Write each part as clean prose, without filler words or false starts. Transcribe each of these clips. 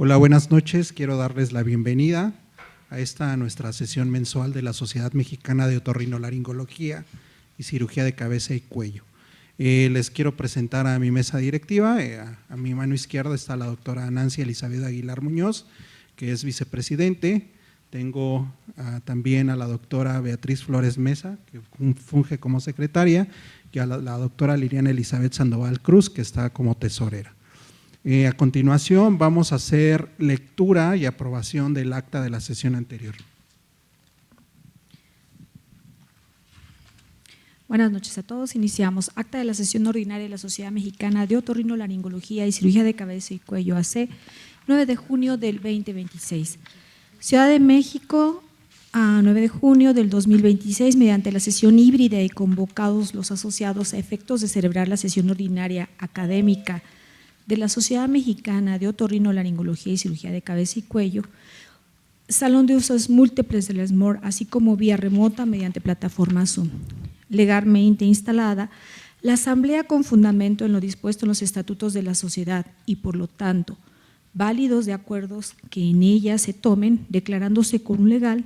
Hola, buenas noches. Quiero darles la bienvenida a esta nuestra sesión mensual de la Sociedad Mexicana de Otorrinolaringología y Cirugía de Cabeza y Cuello. Les quiero presentar a mi mesa directiva. A mi mano izquierda está la doctora Nancy Elizabeth Aguilar Muñoz, que es vicepresidente. Tengo también a la doctora Beatriz Flores Mesa, que funge como secretaria, y a la doctora Liliana Elizabeth Sandoval Cruz, que está como tesorera. A continuación vamos a hacer lectura y aprobación del acta de la sesión anterior. Buenas noches a todos. Iniciamos. Acta de la sesión ordinaria de la Sociedad Mexicana de Otorrinolaringología y Cirugía de Cabeza y Cuello AC, 9 de junio del 2026. Ciudad de México, a 9 de junio del 2026, mediante la sesión híbrida y convocados los asociados a efectos de celebrar la sesión ordinaria académica de la Sociedad Mexicana de Otorrinolaringología y Cirugía de Cabeza y Cuello, salón de usos múltiples del SMOR, así como vía remota mediante plataforma Zoom. Legalmente instalada, la Asamblea con fundamento en lo dispuesto en los estatutos de la sociedad y por lo tanto válidos de acuerdos que en ella se tomen, declarándose con legal,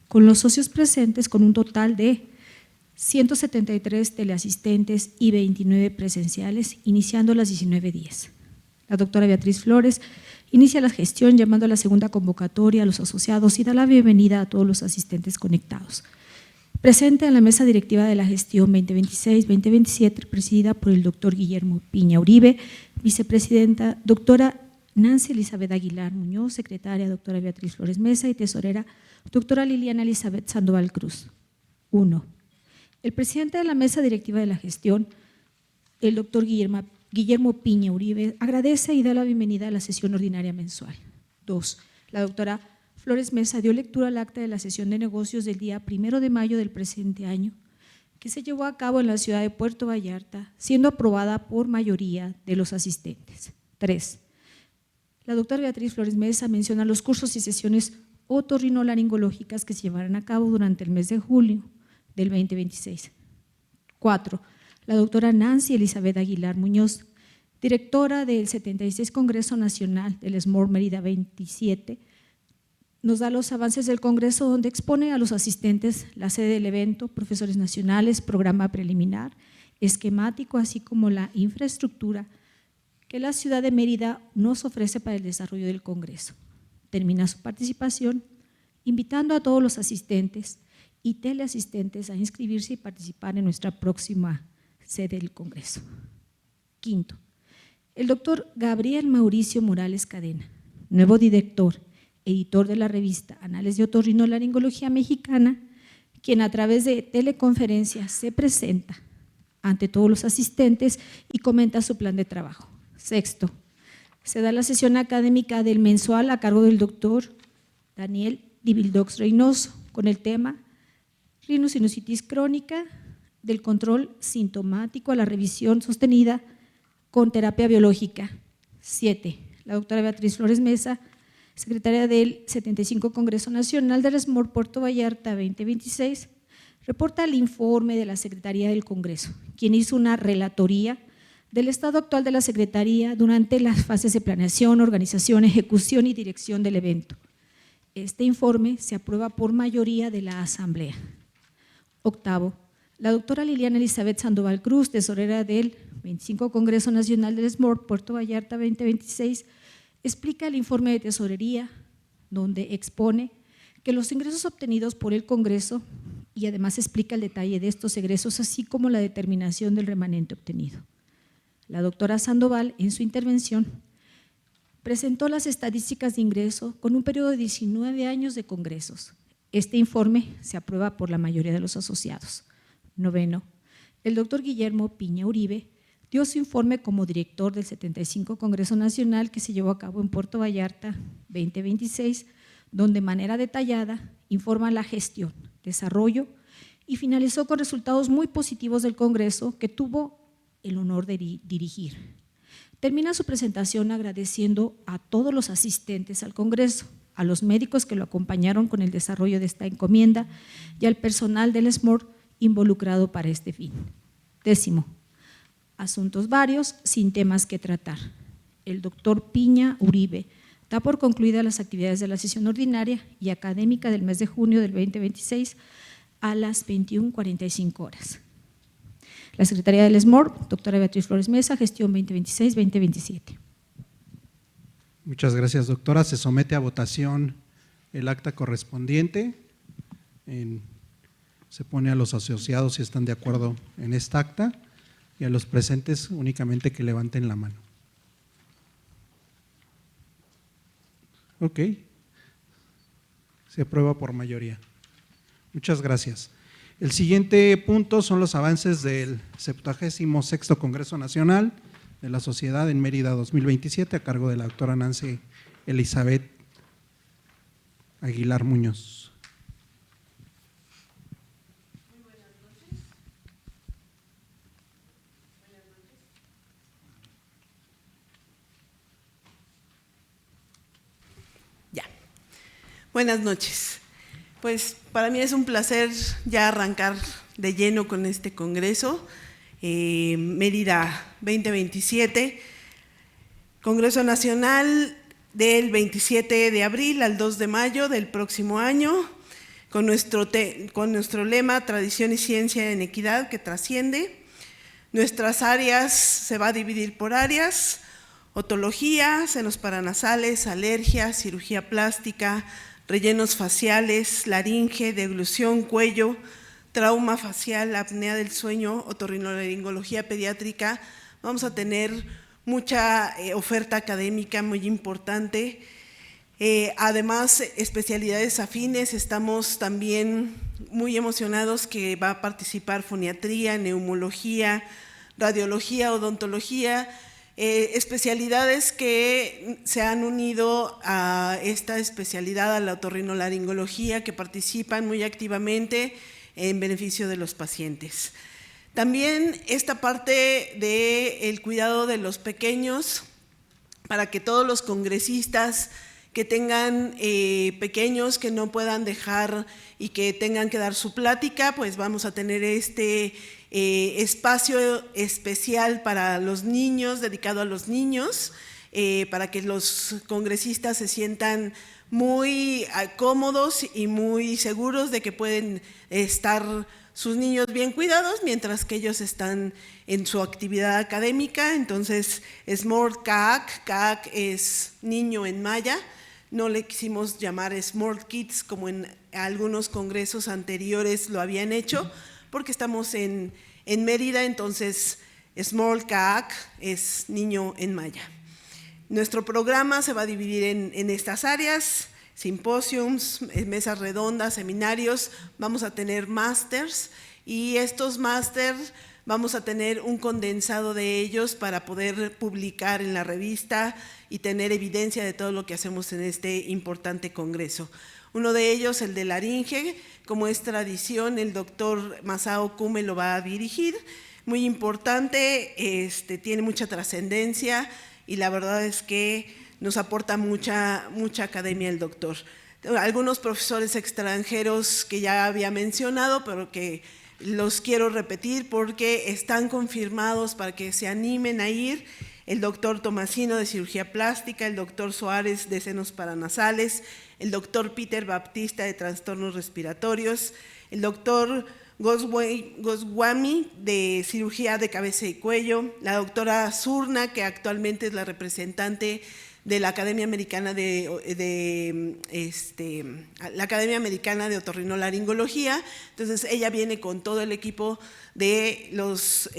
con los socios presentes con un total de 173 teleasistentes y 29 presenciales, iniciando las 19:10. La doctora Beatriz Flores inicia la gestión llamando a la segunda convocatoria a los asociados y da la bienvenida a todos los asistentes conectados. Presente en la mesa directiva de la gestión 2026-2027, presidida por el doctor Guillermo Piña Uribe, vicepresidenta, doctora Nancy Elizabeth Aguilar Muñoz, secretaria, doctora Beatriz Flores Mesa y tesorera, doctora Liliana Elizabeth Sandoval Cruz. 1. El presidente de la mesa directiva de la gestión, el doctor Guillermo Piña Uribe, agradece y da la bienvenida a la sesión ordinaria mensual. 2. La doctora Flores Mesa dio lectura al acta de la sesión de negocios del día 1 de mayo del presente año, que se llevó a cabo en la ciudad de Puerto Vallarta, siendo aprobada por mayoría de los asistentes. 3. La doctora Beatriz Flores Mesa menciona los cursos y sesiones otorrinolaringológicas que se llevarán a cabo durante el mes de julio del 2026. 4. La doctora Nancy Elizabeth Aguilar Muñoz, directora del 76 Congreso Nacional del SMOR Mérida 27, nos da los avances del Congreso, donde expone a los asistentes la sede del evento, profesores nacionales, programa preliminar, esquemático, así como la infraestructura que la ciudad de Mérida nos ofrece para el desarrollo del Congreso. Termina su participación invitando a todos los asistentes y teleasistentes a inscribirse y participar en nuestra próxima sede del Congreso. 5. El doctor Gabriel Mauricio Morales Cadena, nuevo director, editor de la revista Anales de Otorrinolaringología Mexicana, quien a través de teleconferencia se presenta ante todos los asistentes y comenta su plan de trabajo. 6. Se da la sesión académica del mensual a cargo del doctor Daniel Dibildox Reynoso con el tema Rinosinusitis crónica, del control sintomático a la revisión sostenida con terapia biológica. 7. La doctora Beatriz Flores Mesa, secretaria del 75 Congreso Nacional del SMOR Puerto Vallarta 2026, reporta el informe de la Secretaría del Congreso, quien hizo una relatoría del estado actual de la Secretaría durante las fases de planeación, organización, ejecución y dirección del evento. Este informe se aprueba por mayoría de la Asamblea. 8. La doctora Liliana Elizabeth Sandoval Cruz, tesorera del 25 Congreso Nacional del SMOR Puerto Vallarta 2026, explica el informe de tesorería, donde expone que los ingresos obtenidos por el Congreso y además explica el detalle de estos egresos, así como la determinación del remanente obtenido. La doctora Sandoval, en su intervención, presentó las estadísticas de ingreso con un periodo de 19 años de congresos. Este informe se aprueba por la mayoría de los asociados. 9. El doctor Guillermo Piña Uribe dio su informe como director del 75 Congreso Nacional que se llevó a cabo en Puerto Vallarta 2026, donde de manera detallada informa la gestión, desarrollo y finalizó con resultados muy positivos del Congreso que tuvo el honor de dirigir. Termina su presentación agradeciendo a todos los asistentes al Congreso, a los médicos que lo acompañaron con el desarrollo de esta encomienda y al personal del SMOR involucrado para este fin. 10. Asuntos varios sin temas que tratar. El doctor Piña Uribe Da por concluidas las actividades de la sesión ordinaria y académica del mes de junio del 2026 a las 21:45 horas. La Secretaría del SMORP, doctora Beatriz Flores Mesa, gestión 2026-2027. Muchas gracias, doctora. Se somete a votación el acta correspondiente. Se pone a los asociados si están de acuerdo en esta acta y a los presentes únicamente que levanten la mano. Ok. Se aprueba por mayoría. Muchas gracias. El siguiente punto son los avances del 76º Congreso Nacional de la Sociedad en Mérida 2027 a cargo de la doctora Nancy Elizabeth Aguilar Muñoz. Muy buenas noches. Ya. Buenas noches. Pues para mí es un placer ya arrancar de lleno con este congreso, Mérida 2027, Congreso Nacional del 27 de abril al 2 de mayo del próximo año, con nuestro lema Tradición y Ciencia en Equidad que trasciende. Nuestras áreas se va a dividir por áreas: otología, senos paranasales, alergia, cirugía plástica, rellenos faciales, laringe, deglución, cuello, trauma facial, apnea del sueño, otorrinolaringología pediátrica. Vamos a tener mucha oferta académica muy importante. Además, especialidades afines. Estamos también muy emocionados que va a participar foniatría, neumología, radiología, odontología, especialidades que se han unido a esta especialidad, a la otorrinolaringología, que participan muy activamente en beneficio de los pacientes. También esta parte del cuidado de los pequeños, para que todos los congresistas que tengan pequeños que no puedan dejar y que tengan que dar su plática, pues vamos a tener este espacio especial para los niños, dedicado a los niños, para que los congresistas se sientan muy cómodos y muy seguros de que pueden estar sus niños bien cuidados mientras que ellos están en su actividad académica. Entonces, SMORT CAAC, CAAC es niño en maya. No le quisimos llamar SMORT Kids como en algunos congresos anteriores lo habían hecho, porque estamos en Mérida, entonces SMORT CAAC es niño en maya. Nuestro programa se va a dividir en estas áreas: simposiums, mesas redondas, seminarios. Vamos a tener másters, y estos másters vamos a tener un condensado de ellos para poder publicar en la revista y tener evidencia de todo lo que hacemos en este importante congreso. Uno de ellos, el de laringe, como es tradición, el doctor Masao Kume lo va a dirigir. Muy importante, tiene mucha trascendencia y la verdad es que nos aporta mucha academia el doctor. Algunos profesores extranjeros que ya había mencionado, pero que los quiero repetir porque están confirmados para que se animen a ir: el doctor Tomasino de cirugía plástica, el doctor Suárez de senos paranasales, el doctor Peter Baptista de trastornos respiratorios, el doctor Goswami de cirugía de cabeza y cuello, la doctora Zurna, que actualmente es la representante de la Academia Americana la Academia Americana de Otorrinolaringología. Entonces ella viene con todo el equipo de los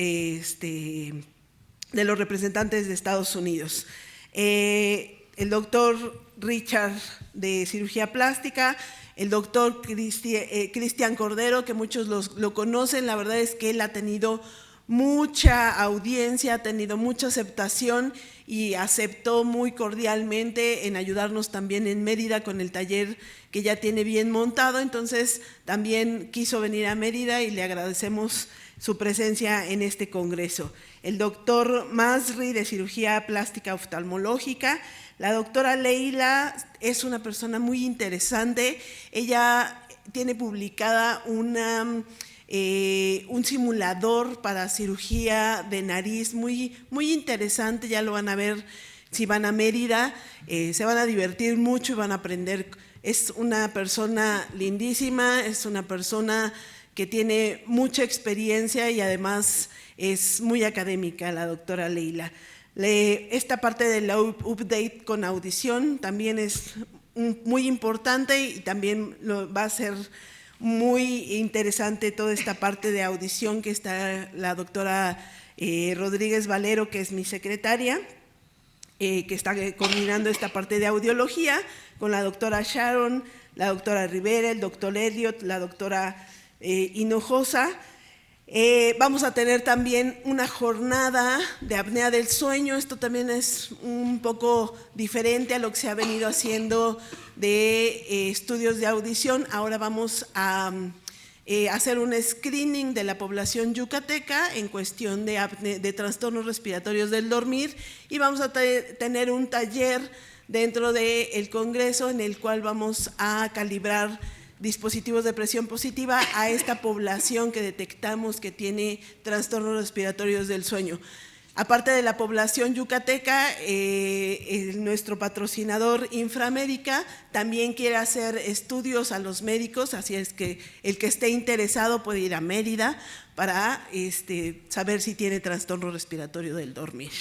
representantes de Estados Unidos. El doctor Richard de cirugía plástica, el doctor Cristian Cordero, que muchos lo conocen. La verdad es que él ha tenido mucha audiencia, ha tenido mucha aceptación y aceptó muy cordialmente en ayudarnos también en Mérida con el taller que ya tiene bien montado. Entonces también quiso venir a Mérida y le agradecemos su presencia en este congreso. El doctor Masri de cirugía plástica oftalmológica. La doctora Leila es una persona muy interesante. Ella tiene publicada un simulador para cirugía de nariz muy interesante, ya lo van a ver, si van a Mérida, se van a divertir mucho y van a aprender. Es una persona lindísima, es una persona que tiene mucha experiencia y además es muy académica, la doctora Leila. Esta parte de la update con audición también es muy importante y también va a ser muy interesante toda esta parte de audición que está la doctora Rodríguez Valero, que es mi secretaria, que está coordinando esta parte de audiología, con la doctora Sharon, la doctora Rivera, el doctor Elliot, la doctora Hinojosa. Vamos a tener también una jornada de apnea del sueño. Esto también es un poco diferente a lo que se ha venido haciendo de estudios de audición. Ahora vamos a hacer un screening de la población yucateca en cuestión de trastornos respiratorios del dormir, y vamos a tener un taller dentro del Congreso en el cual vamos a calibrar dispositivos de presión positiva a esta población que detectamos que tiene trastornos respiratorios del sueño. Aparte de la población yucateca, nuestro patrocinador Inframédica también quiere hacer estudios a los médicos, así es que el que esté interesado puede ir a Mérida para saber si tiene trastorno respiratorio del dormir.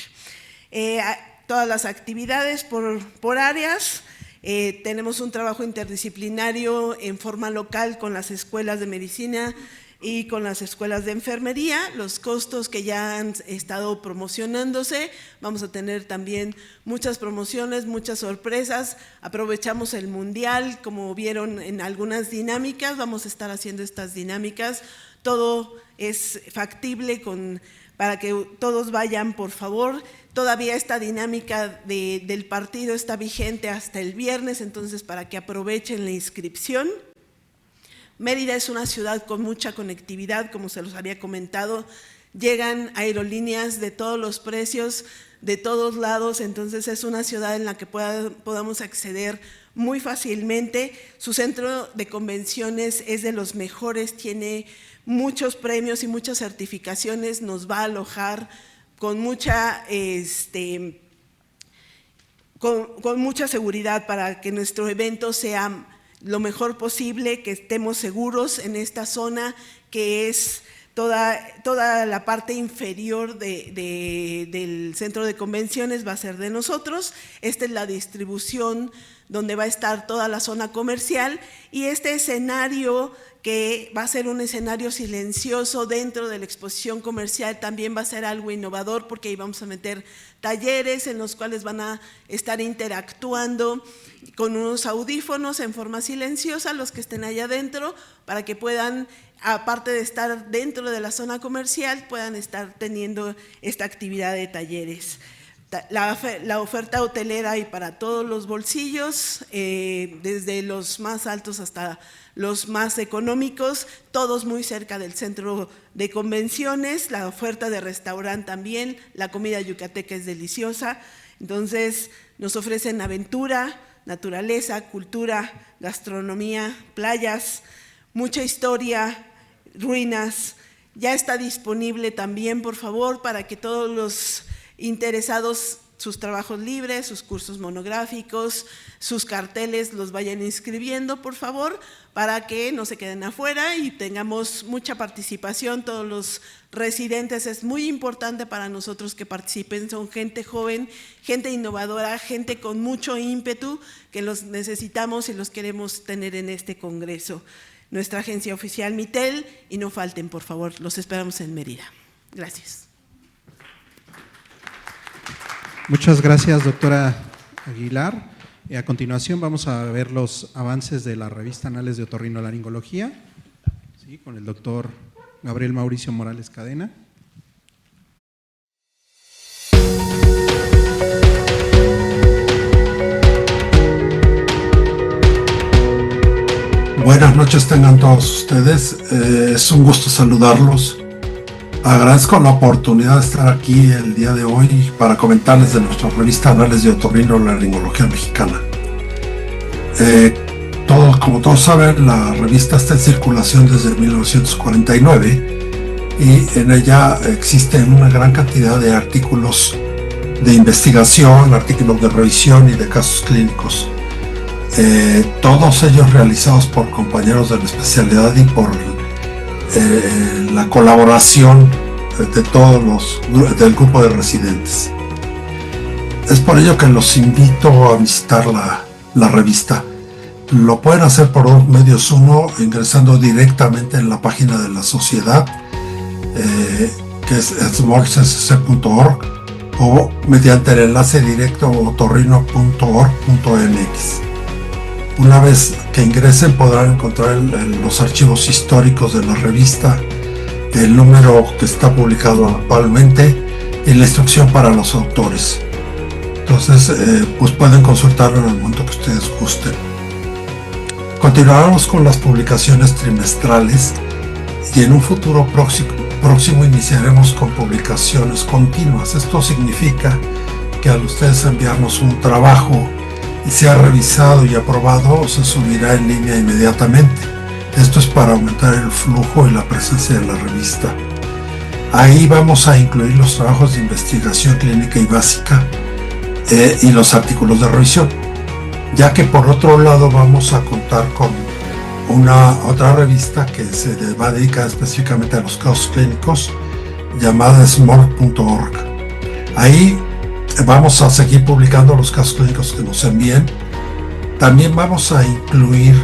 Todas las actividades por áreas. Tenemos un trabajo interdisciplinario en forma local con las escuelas de medicina y con las escuelas de enfermería. Los costos que ya han estado promocionándose, vamos a tener también muchas promociones, muchas sorpresas. Aprovechamos el mundial, como vieron en algunas dinámicas, vamos a estar haciendo estas dinámicas. Todo es factible para que todos vayan, por favor. Todavía esta dinámica del partido está vigente hasta el viernes, entonces para que aprovechen la inscripción. Mérida es una ciudad con mucha conectividad, como se los había comentado. Llegan aerolíneas de todos los precios, de todos lados, entonces es una ciudad en la que podamos acceder muy fácilmente. Su centro de convenciones es de los mejores, tiene muchos premios y muchas certificaciones, nos va a alojar con mucha seguridad para que nuestro evento sea lo mejor posible, que estemos seguros en esta zona que es toda la parte inferior del centro de convenciones va a ser de nosotros. Esta es la distribución donde va a estar toda la zona comercial, y este escenario, que va a ser un escenario silencioso dentro de la exposición comercial, también va a ser algo innovador, porque ahí vamos a meter talleres en los cuales van a estar interactuando con unos audífonos en forma silenciosa los que estén allá adentro, para que puedan, aparte de estar dentro de la zona comercial, puedan estar teniendo esta actividad de talleres. La oferta hotelera hay para todos los bolsillos, desde los más altos hasta los más económicos, todos muy cerca del centro de convenciones. La oferta de restaurante también, la comida yucateca es deliciosa. Entonces nos ofrecen aventura, naturaleza, cultura, gastronomía, playas, mucha historia, ruinas. Ya está disponible también, por favor, para que todos los interesados, sus trabajos libres, sus cursos monográficos, sus carteles los vayan inscribiendo, por favor, para que no se queden afuera y tengamos mucha participación. Todos los residentes, es muy importante para nosotros que participen, son gente joven, gente innovadora, gente con mucho ímpetu, que los necesitamos y los queremos tener en este congreso. Nuestra agencia oficial Mitel, y no falten, por favor, los esperamos en Mérida. Gracias. Muchas gracias, doctora Aguilar. A continuación vamos a ver los avances de la revista Anales de Otorrinolaringología, ¿sí?, con el doctor Gabriel Mauricio Morales Cadena. Buenas noches tengan todos ustedes, es un gusto saludarlos. Agradezco la oportunidad de estar aquí el día de hoy para comentarles de nuestra revista Anales de Otorrinolaringología Mexicana. Como todos saben, la revista está en circulación desde 1949 y en ella existen una gran cantidad de artículos de investigación, artículos de revisión y de casos clínicos. Todos ellos realizados por compañeros de la especialidad y por la colaboración de todos del grupo de residentes. Es por ello que los invito a visitar la revista. Lo pueden hacer por dos medios. Uno, ingresando directamente en la página de la sociedad, que es smallcsc.org, o mediante el enlace directo otorrino.org.mx. Una vez que ingresen podrán encontrar los archivos históricos de la revista, el número que está publicado actualmente y la instrucción para los autores. Entonces, pues pueden consultarlo en el momento que ustedes gusten. Continuaremos con las publicaciones trimestrales y en un futuro próximo iniciaremos con publicaciones continuas. Esto significa que al ustedes enviarnos un trabajo y sea revisado y aprobado, se subirá en línea inmediatamente. Esto es para aumentar el flujo y la presencia de la revista. Ahí vamos a incluir los trabajos de investigación clínica y básica y los artículos de revisión, ya que por otro lado vamos a contar con otra revista que se va a dedicar específicamente a los casos clínicos, llamada smart.org. Ahí vamos a seguir publicando los casos clínicos que nos envíen. También vamos a incluir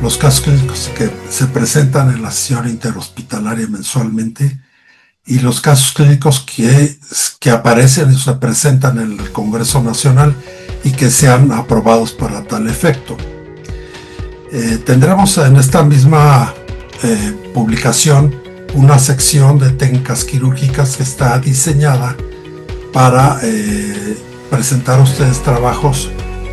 los casos clínicos que se presentan en la sesión interhospitalaria mensualmente y los casos clínicos que aparecen y se presentan en el Congreso Nacional y que sean aprobados para tal efecto. Tendremos en esta misma publicación una sección de técnicas quirúrgicas que está diseñada para presentar a ustedes trabajos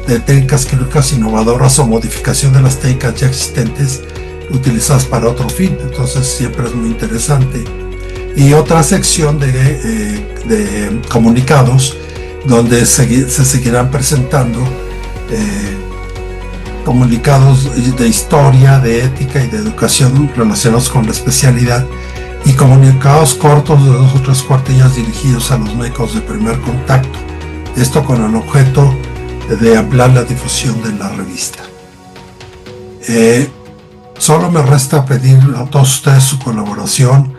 de técnicas quirúrgicas innovadoras o modificación de las técnicas ya existentes utilizadas para otro fin. Entonces siempre es muy interesante. Y otra sección de comunicados donde se seguirán presentando comunicados de historia, de ética y de educación relacionados con la especialidad y comunicados cortos de 2 o 3 cuartillas dirigidos a los médicos de primer contacto. Esto con el objeto de ampliar la difusión de la revista. Solo me resta pedir a todos ustedes su colaboración,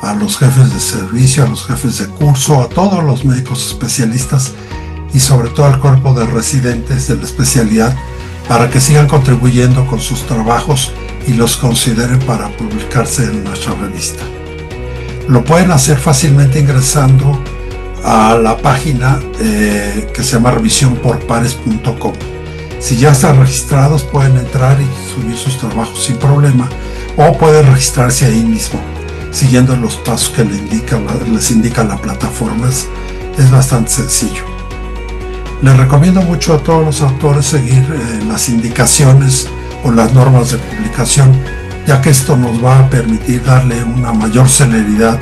a los jefes de servicio, a los jefes de curso, a todos los médicos especialistas y sobre todo al cuerpo de residentes de la especialidad para que sigan contribuyendo con sus trabajos y los consideren para publicarse en nuestra revista. Lo pueden hacer fácilmente ingresando a la página que se llama revisionporpares.com. Si ya están registrados pueden entrar y subir sus trabajos sin problema, o pueden registrarse ahí mismo siguiendo los pasos que les indica la plataforma. Es bastante sencillo. Les recomiendo mucho a todos los autores seguir las indicaciones o las normas de publicación, ya que esto nos va a permitir darle una mayor celeridad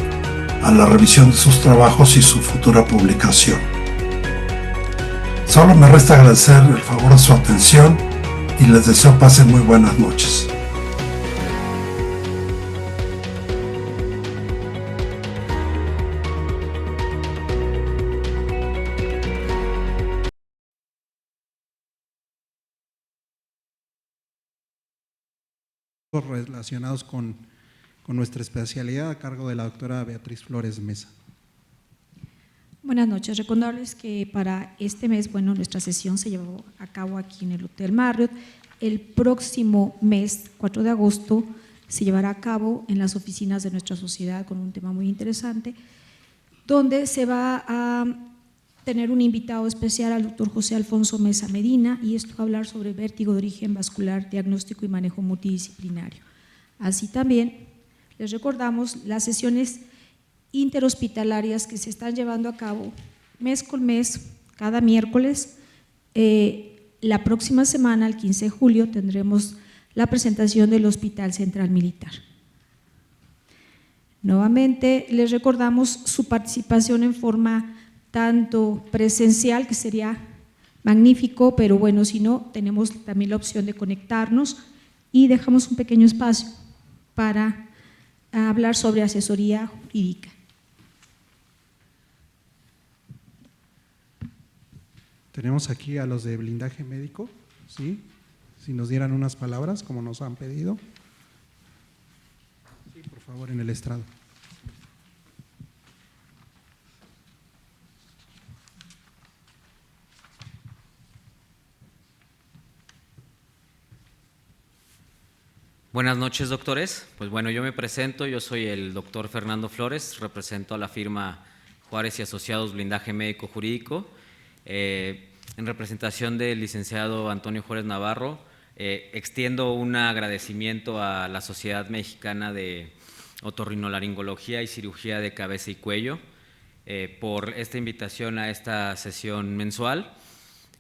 a la revisión de sus trabajos y su futura publicación. Solo me resta agradecer el favor de su atención y les deseo pasen muy buenas noches. Relacionados con nuestra especialidad a cargo de la doctora Beatriz Flores Mesa. Buenas noches. Recordarles que para este mes, nuestra sesión se llevó a cabo aquí en el Hotel Marriott. El próximo mes, 4 de agosto, se llevará a cabo en las oficinas de nuestra sociedad con un tema muy interesante, donde se va a tener un invitado especial al doctor José Alfonso Mesa Medina, y esto va a hablar sobre vértigo de origen vascular, diagnóstico y manejo multidisciplinario. Así también les recordamos las sesiones interhospitalarias que se están llevando a cabo mes con mes, cada miércoles. La próxima semana, el 15 de julio, tendremos la presentación del Hospital Central Militar. Nuevamente les recordamos su participación en forma tanto presencial, que sería magnífico, pero si no, tenemos también la opción de conectarnos, y dejamos un pequeño espacio para hablar sobre asesoría jurídica. Tenemos aquí a los de blindaje médico, ¿sí? Si nos dieran unas palabras, como nos han pedido. Sí, por favor, en el estrado. Buenas noches, doctores. Pues bueno, yo me presento, yo soy el doctor Fernando Flores, represento a la firma Juárez y Asociados Blindaje Médico Jurídico. En representación del licenciado Antonio Juárez Navarro, extiendo un agradecimiento a la Sociedad Mexicana de Otorrinolaringología y Cirugía de Cabeza y Cuello por esta invitación a esta sesión mensual.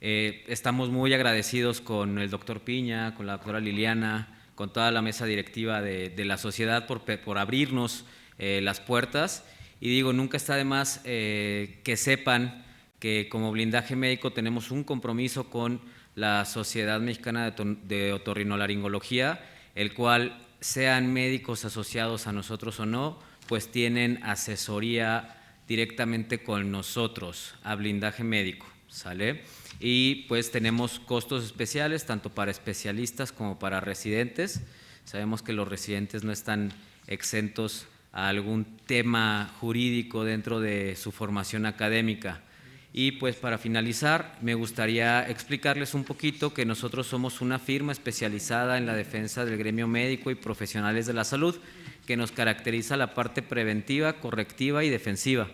Estamos muy agradecidos con el doctor Piña, con la doctora Liliana, con toda la mesa directiva de la sociedad por abrirnos las puertas. Y digo, nunca está de más que sepan que como blindaje médico tenemos un compromiso con la Sociedad Mexicana de Otorrinolaringología, el cual, sean médicos asociados a nosotros o no, pues tienen asesoría directamente con nosotros a blindaje médico, ¿sale? Y pues tenemos costos especiales tanto para especialistas como para residentes. Sabemos que los residentes no están exentos a algún tema jurídico dentro de su formación académica. Y pues para finalizar, me gustaría explicarles un poquito que nosotros somos una firma especializada en la defensa del gremio médico y profesionales de la salud, que nos caracteriza la parte preventiva, correctiva y defensiva.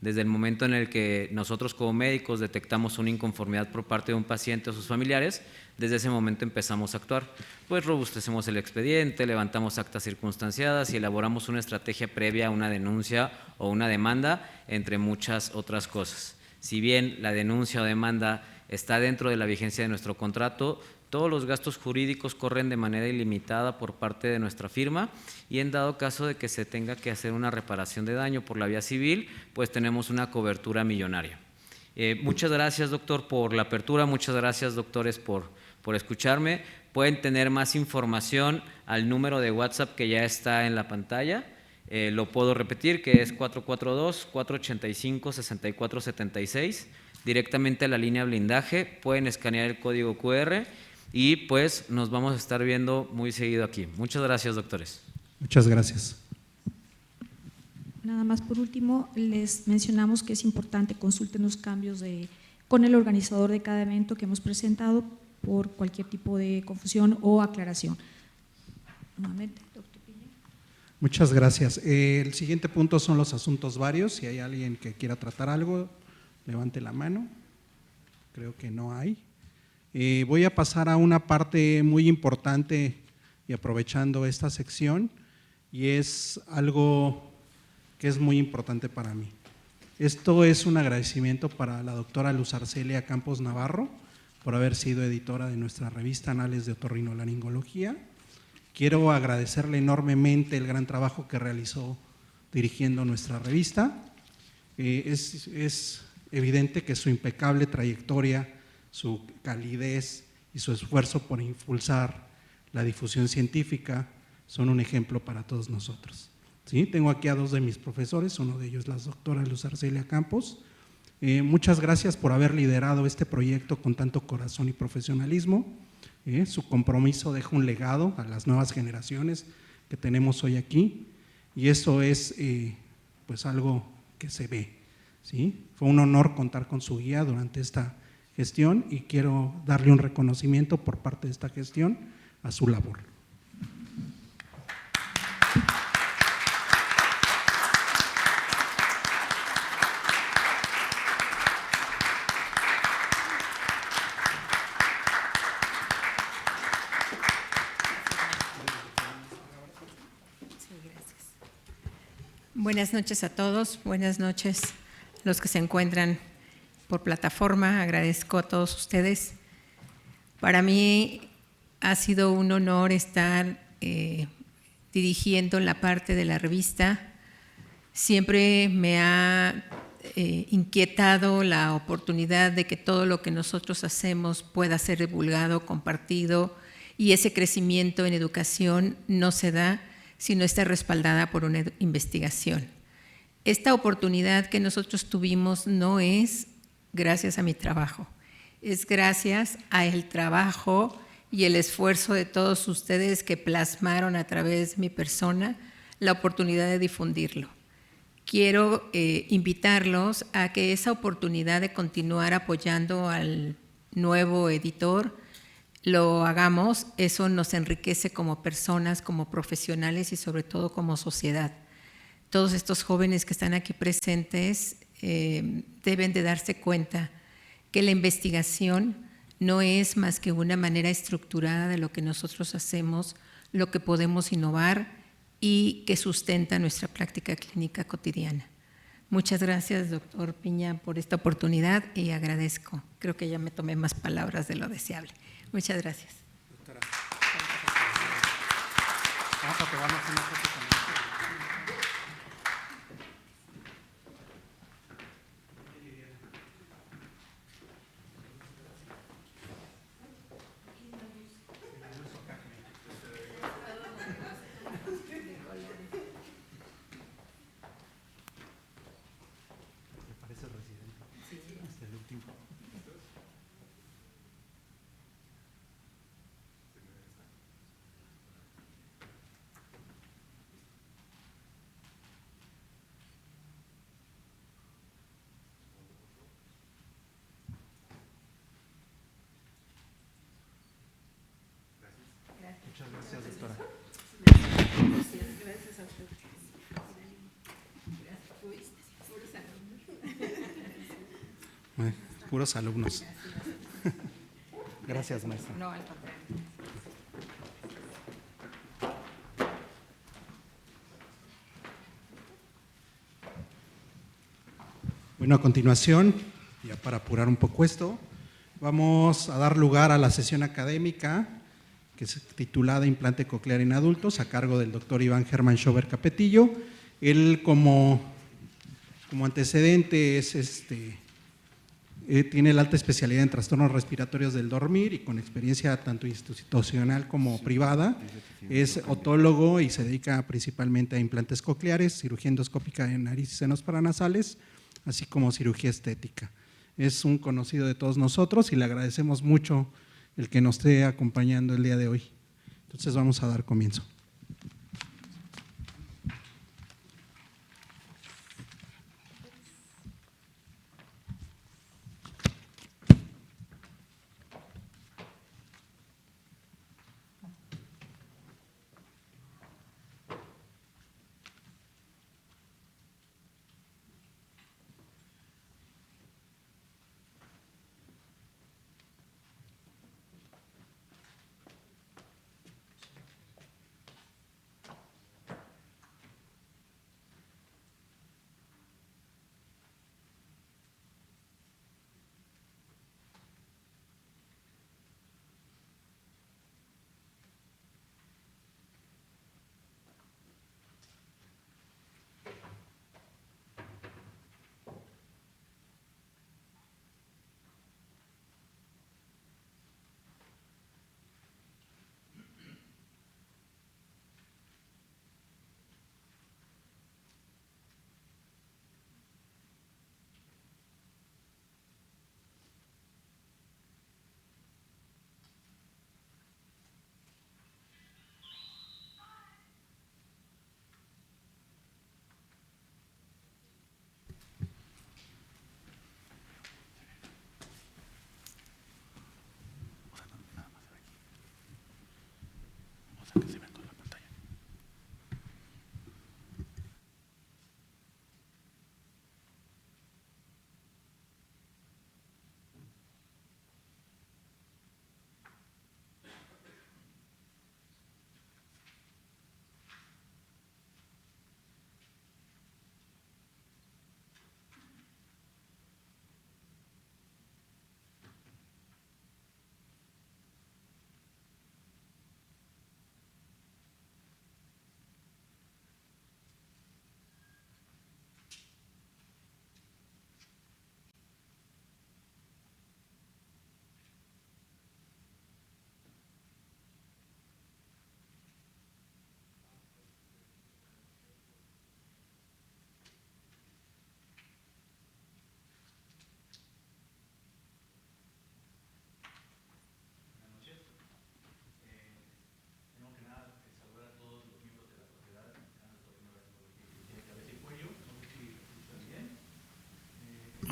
Desde el momento en el que nosotros como médicos detectamos una inconformidad por parte de un paciente o sus familiares, desde ese momento empezamos a actuar. Pues robustecemos el expediente, levantamos actas circunstanciadas y elaboramos una estrategia previa a una denuncia o una demanda, entre muchas otras cosas. Si bien la denuncia o demanda está dentro de la vigencia de nuestro contrato, todos los gastos jurídicos corren de manera ilimitada por parte de nuestra firma y en dado caso de que se tenga que hacer una reparación de daño por la vía civil, pues tenemos una cobertura millonaria. Muchas gracias, doctor, por la apertura, muchas gracias, doctores, por escucharme. Pueden tener más información al número de WhatsApp que ya está en la pantalla. Lo puedo repetir, que es 442-485-6476, directamente a la línea blindaje. Pueden escanear el código QR y pues nos vamos a estar viendo muy seguido aquí. Muchas gracias, doctores. Muchas gracias. Nada más por último, les mencionamos que es importante consulten los cambios con el organizador de cada evento que hemos presentado por cualquier tipo de confusión o aclaración. Nuevamente, doctor. Muchas gracias. El siguiente punto son los asuntos varios. Si hay alguien que quiera tratar algo, levante la mano. Creo que no hay. Voy a pasar a una parte muy importante y aprovechando esta sección, y es algo que es muy importante para mí. Esto es un agradecimiento para la doctora Luz Arcelia Campos Navarro por haber sido editora de nuestra revista Anales de Otorrinolaringología. Quiero agradecerle enormemente el gran trabajo que realizó dirigiendo nuestra revista. Es evidente que su impecable trayectoria, su calidez y su esfuerzo por impulsar la difusión científica son un ejemplo para todos nosotros. ¿Sí? Tengo aquí a dos de mis profesores, uno de ellos la doctora Luz Arcelia Campos. Muchas gracias por haber liderado este proyecto con tanto corazón y profesionalismo. Su compromiso deja un legado a las nuevas generaciones que tenemos hoy aquí, y eso es pues algo que se ve, ¿sí? Fue un honor contar con su guía durante esta gestión y quiero darle un reconocimiento por parte de esta gestión a su labor. Buenas noches a todos, buenas noches a los que se encuentran por plataforma. Agradezco a todos ustedes. Para mí ha sido un honor estar dirigiendo la parte de la revista. Siempre me ha inquietado la oportunidad de que todo lo que nosotros hacemos pueda ser divulgado, compartido, y ese crecimiento en educación no se da si no está respaldada por una investigación. Esta oportunidad que nosotros tuvimos no es gracias a mi trabajo, es gracias al trabajo y el esfuerzo de todos ustedes que plasmaron a través de mi persona la oportunidad de difundirlo. Quiero invitarlos a que esa oportunidad de continuar apoyando al nuevo editor lo hagamos. Eso nos enriquece como personas, como profesionales y sobre todo como sociedad. Todos estos jóvenes que están aquí presentes deben de darse cuenta que la investigación no es más que una manera estructurada de lo que nosotros hacemos, lo que podemos innovar y que sustenta nuestra práctica clínica cotidiana. Muchas gracias, doctor Piña, por esta oportunidad y agradezco. Creo que ya me tomé más palabras de lo deseable. Muchas gracias. Doctora. Vamos a tomarnos una foto con usted. Muchas gracias, doctora. Gracias a usted. Puros alumnos. Gracias, maestra. No, al contrario. Bueno, a continuación, ya para apurar un poco esto, vamos a dar lugar a la sesión académica que es titulada Implante coclear en adultos, a cargo del doctor Iván Germán Schober Capetillo. Él como antecedente tiene la alta especialidad en trastornos respiratorios del dormir y con experiencia tanto institucional como privada. Es otólogo y se dedica principalmente a implantes cocleares, cirugía endoscópica de nariz y senos paranasales, así como cirugía estética. Es un conocido de todos nosotros y le agradecemos mucho el que nos esté acompañando el día de hoy. Entonces vamos a dar comienzo.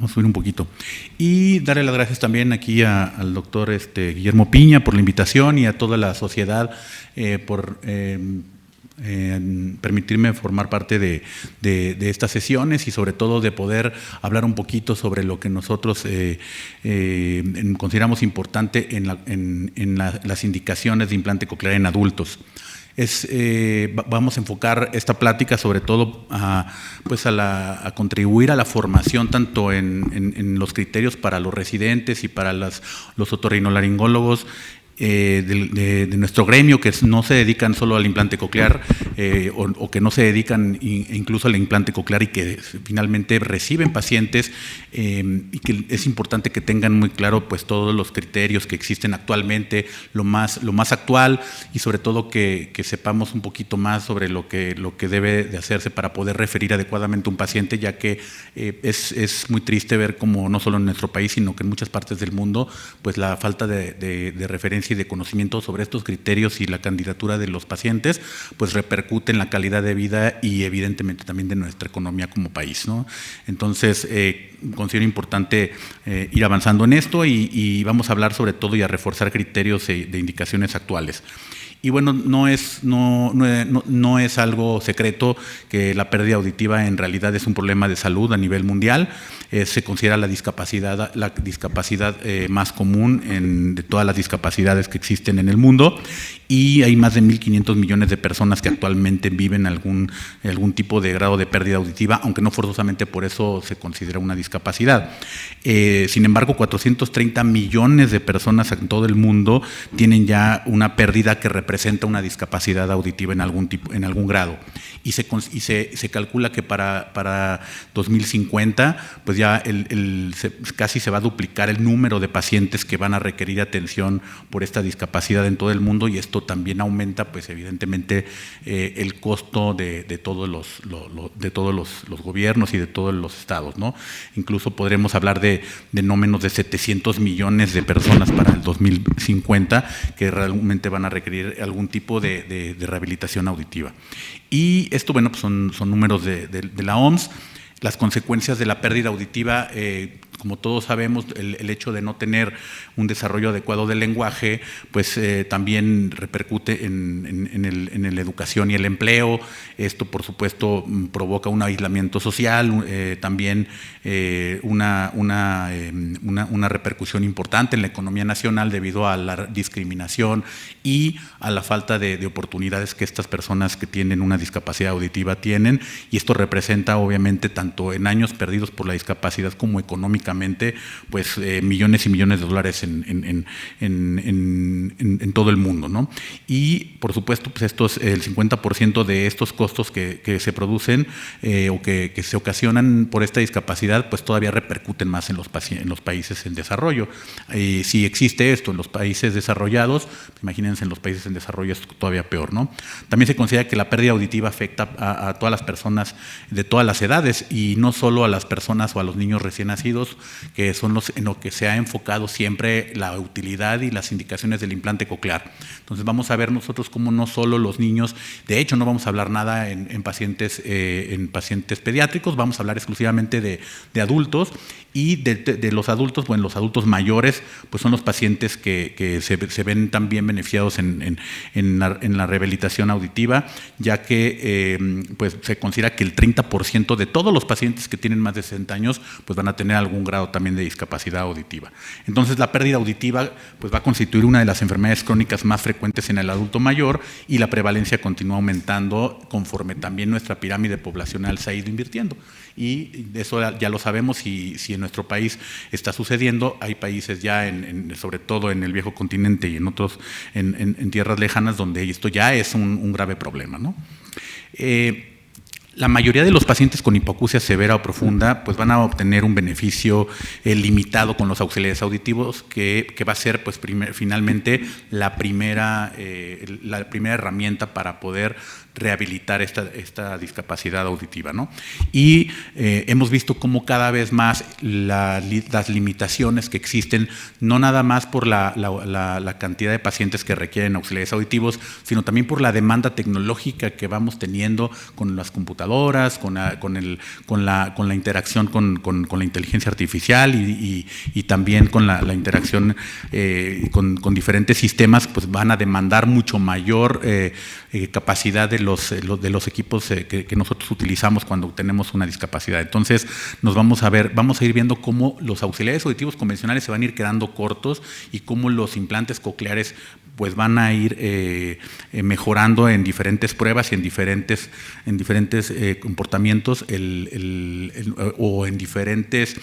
vamos a subir un poquito. Y darle las gracias también aquí al doctor Guillermo Piña por la invitación y a toda la sociedad por permitirme formar parte de estas sesiones y sobre todo de poder hablar un poquito sobre lo que nosotros consideramos importante en las indicaciones de implante coclear en adultos. Vamos a enfocar esta plática sobre todo a contribuir a la formación tanto en los criterios para los residentes y para los otorrinolaringólogos de nuestro gremio, que no se dedican solo al implante coclear o que no se dedican incluso al implante coclear y que finalmente reciben pacientes y que es importante que tengan muy claro pues todos los criterios que existen actualmente, lo más actual y sobre todo que sepamos un poquito más sobre lo que debe de hacerse para poder referir adecuadamente a un paciente, ya que es muy triste ver como no solo en nuestro país sino que en muchas partes del mundo pues la falta de referencia y de conocimiento sobre estos criterios y la candidatura de los pacientes, pues repercute en la calidad de vida y evidentemente también de nuestra economía como país, ¿no? Entonces, considero importante ir avanzando en esto y vamos a hablar sobre todo y a reforzar criterios de indicaciones actuales. Y bueno, no es algo secreto que la pérdida auditiva en realidad es un problema de salud a nivel mundial. Se considera la discapacidad más común de todas las discapacidades que existen en el mundo y hay más de 1.500 millones de personas que actualmente viven algún tipo de grado de pérdida auditiva, aunque no forzosamente por eso se considera una discapacidad. Sin embargo, 430 millones de personas en todo el mundo tienen ya una pérdida que representa una discapacidad auditiva en algún grado. Y se calcula que para 2050 pues ya casi se va a duplicar el número de pacientes que van a requerir atención por esta discapacidad en todo el mundo y esto también aumenta pues evidentemente el costo de todos los gobiernos y de todos los estados, ¿no? Incluso podremos hablar de no menos de 700 millones de personas para el 2050 que realmente van a requerir algún tipo de rehabilitación auditiva. Y esto, bueno, pues son números de la OMS. Las consecuencias de la pérdida auditiva, como todos sabemos, el hecho de no tener un desarrollo adecuado del lenguaje, pues también repercute en la educación y el empleo. Esto, por supuesto, provoca un aislamiento social, también una repercusión importante en la economía nacional debido a la discriminación y a la falta de oportunidades que estas personas que tienen una discapacidad auditiva tienen. Y esto representa, obviamente, tanto en años perdidos por la discapacidad como económicamente, pues millones y millones de dólares en todo el mundo, ¿no? Y por supuesto, pues el 50% de estos costos que se producen o que se ocasionan por esta discapacidad, pues todavía repercuten más en los países en desarrollo. Si existe esto en los países desarrollados, imagínense en los países en desarrollo es todavía peor, ¿no? También se considera que la pérdida auditiva afecta a todas las personas de todas las edades y no solo a las personas o a los niños recién nacidos, que son en lo que se ha enfocado siempre la utilidad y las indicaciones del implante coclear. Entonces vamos a ver nosotros cómo no solo los niños, de hecho no vamos a hablar nada en pacientes pediátricos, vamos a hablar exclusivamente de adultos y de los adultos, bueno, los adultos mayores, pues son los pacientes que se ven también beneficiados en la rehabilitación auditiva, ya que pues se considera que el 30% de todos los pacientes que tienen más de 60 años pues van a tener algún grado también de discapacidad auditiva. Entonces la pérdida auditiva pues va a constituir una de las enfermedades crónicas más frecuentes en el adulto mayor y la prevalencia continúa aumentando conforme también nuestra pirámide poblacional se ha ido invirtiendo. Y eso ya lo sabemos y si en nuestro país está sucediendo, hay países ya, sobre todo en el viejo continente y en otros, en tierras lejanas, donde esto ya es un grave problema, ¿no? La mayoría de los pacientes con hipoacusia severa o profunda pues van a obtener un beneficio limitado con los auxiliares auditivos que va a ser pues finalmente la primera herramienta para poder rehabilitar esta discapacidad auditiva, ¿no? Y hemos visto cómo cada vez más las limitaciones que existen, no nada más por la cantidad de pacientes que requieren auxiliares auditivos, sino también por la demanda tecnológica que vamos teniendo con las computadoras, con la interacción con la inteligencia artificial y también con la interacción con diferentes sistemas, pues van a demandar mucho mayor capacidad de los equipos que nosotros utilizamos cuando tenemos una discapacidad. Entonces vamos a ir viendo cómo los auxiliares auditivos convencionales se van a ir quedando cortos y cómo los implantes cocleares pues van a ir mejorando en diferentes pruebas y en diferentes comportamientos o en diferentes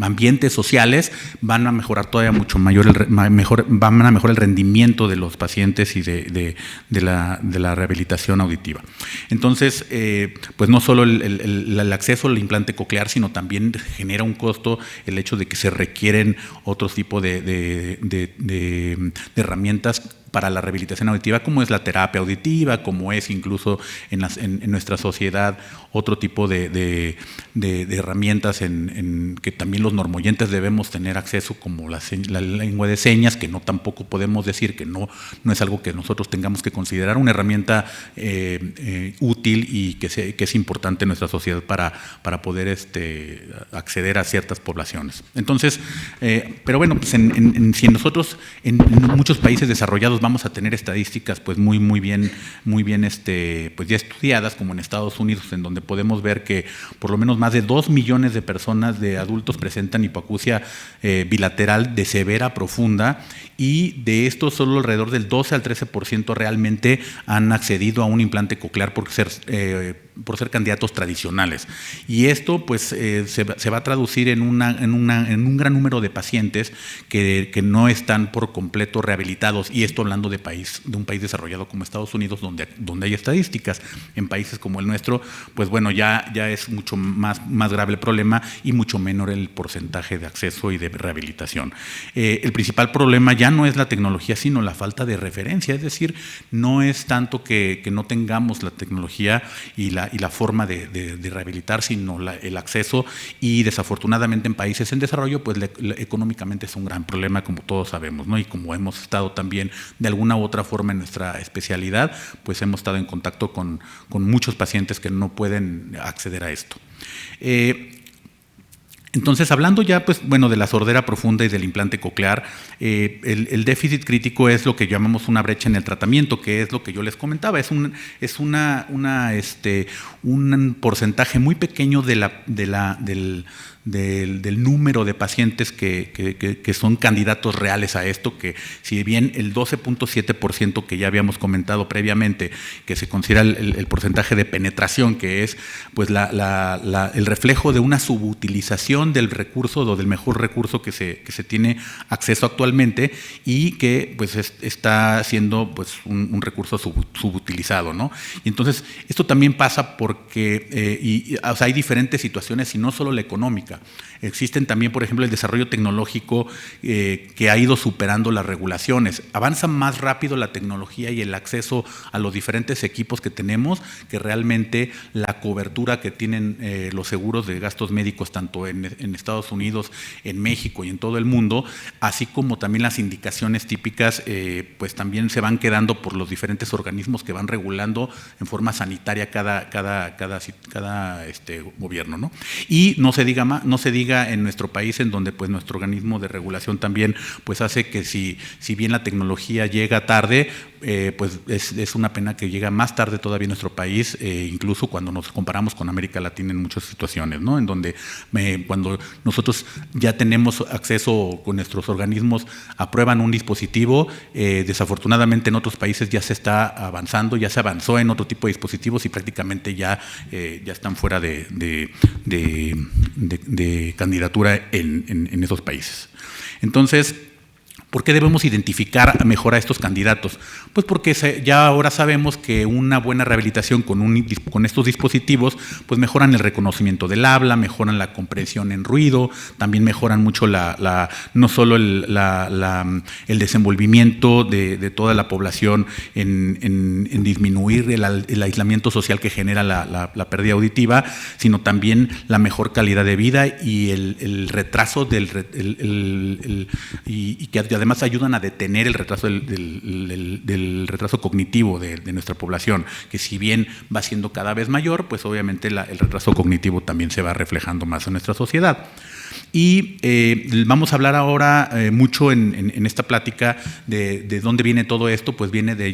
ambientes sociales. Van a mejorar todavía mucho van a mejorar el rendimiento de los pacientes y de la rehabilitación auditiva. Entonces, pues no solo el acceso al implante coclear, sino también genera un costo el hecho de que se requieren otro tipo de herramientas para la rehabilitación auditiva, como es la terapia auditiva, como es incluso en nuestra sociedad otro tipo de herramientas en que también los normoyentes debemos tener acceso, como la lengua de señas, que no tampoco podemos decir que no es algo que nosotros tengamos que considerar una herramienta útil y que es importante en nuestra sociedad para poder acceder a ciertas poblaciones. Entonces, pero bueno, pues si nosotros en muchos países desarrollados vamos a tener estadísticas pues muy bien pues ya estudiadas, como en Estados Unidos, en donde podemos ver que por lo menos más de 2 millones de personas, de adultos, presentan hipoacusia bilateral de severa profunda, y de estos solo alrededor del 12 al 13% realmente han accedido a un implante coclear por ser candidatos tradicionales. Y esto pues se va a traducir en un gran número de pacientes que no están por completo rehabilitados, y esto hablando de un país desarrollado como Estados Unidos, donde hay estadísticas. En países como el nuestro, pues bueno, ya es mucho más grave el problema y mucho menor el porcentaje de acceso y de rehabilitación. El principal problema ya no es la tecnología, sino la falta de referencia, es decir, no es tanto que no tengamos la tecnología y la forma de rehabilitar, sino el acceso, y desafortunadamente en países en desarrollo, pues económicamente es un gran problema, como todos sabemos, ¿no? Y como hemos estado también de alguna u otra forma en nuestra especialidad, pues hemos estado en contacto con muchos pacientes que no pueden acceder a esto. Entonces, hablando ya pues, bueno, de la sordera profunda y del implante coclear, el déficit crítico es lo que llamamos una brecha en el tratamiento, que es lo que yo les comentaba, es un porcentaje muy pequeño del número de pacientes que son candidatos reales a esto, que si bien el 12.7% que ya habíamos comentado previamente, que se considera el porcentaje de penetración, que es pues el reflejo de una subutilización del recurso o del mejor recurso que se tiene acceso actualmente, y que pues está siendo pues un recurso subutilizado, ¿no? Y entonces esto también pasa porque o sea, hay diferentes situaciones y no solo la económica. Existen también, por ejemplo, el desarrollo tecnológico que ha ido superando las regulaciones. Avanza más rápido la tecnología y el acceso a los diferentes equipos que tenemos, que realmente la cobertura que tienen los seguros de gastos médicos, tanto en Estados Unidos, en México y en todo el mundo, así como también las indicaciones típicas, pues también se van quedando por los diferentes organismos que van regulando en forma sanitaria cada gobierno, ¿no? Y no se diga en nuestro país, en donde pues nuestro organismo de regulación también pues hace que si bien la tecnología llega tarde, pues es una pena que llega más tarde todavía en nuestro país, incluso cuando nos comparamos con América Latina en muchas situaciones, ¿no? En donde cuando nosotros ya tenemos acceso con nuestros organismos, aprueban un dispositivo, desafortunadamente en otros países ya se está avanzando, ya se avanzó en otro tipo de dispositivos y prácticamente ya están fuera de candidatura en esos países. Entonces, ¿Por qué debemos identificar mejor a estos candidatos? Pues porque ya ahora sabemos que una buena rehabilitación con estos dispositivos pues mejoran el reconocimiento del habla, mejoran la comprensión en ruido, también mejoran mucho no solo el desenvolvimiento de toda la población en disminuir el aislamiento social que genera la pérdida auditiva, sino también la mejor calidad de vida y el retraso y que además ayudan a detener el retraso del retraso cognitivo de nuestra población, que si bien va siendo cada vez mayor, pues obviamente el retraso cognitivo también se va reflejando más en nuestra sociedad. Y vamos a hablar ahora mucho en esta plática de dónde viene todo esto. Pues viene de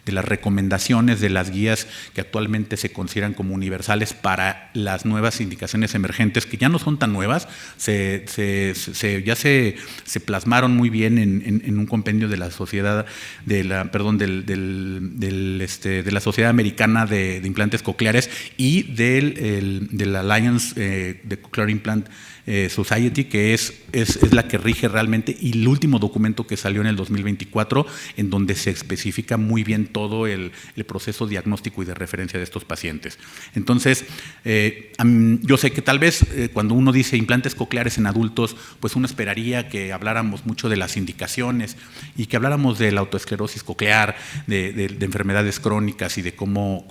las recomendaciones, de las guías que actualmente se consideran como universales para las nuevas indicaciones emergentes, que ya no son tan nuevas, ya se plasmaron muy bien en un compendio de la sociedad, de la Sociedad Americana de Implantes Cocleares y del Alliance de Cochlear Implant Society, que es la que rige realmente, y el último documento que salió en el 2024, en donde se especifica muy bien todo el proceso diagnóstico y de referencia de estos pacientes. Entonces, yo sé que tal vez cuando uno dice implantes cocleares en adultos, pues uno esperaría que habláramos mucho de las indicaciones y que habláramos de la autoesclerosis coclear, de enfermedades crónicas y de cómo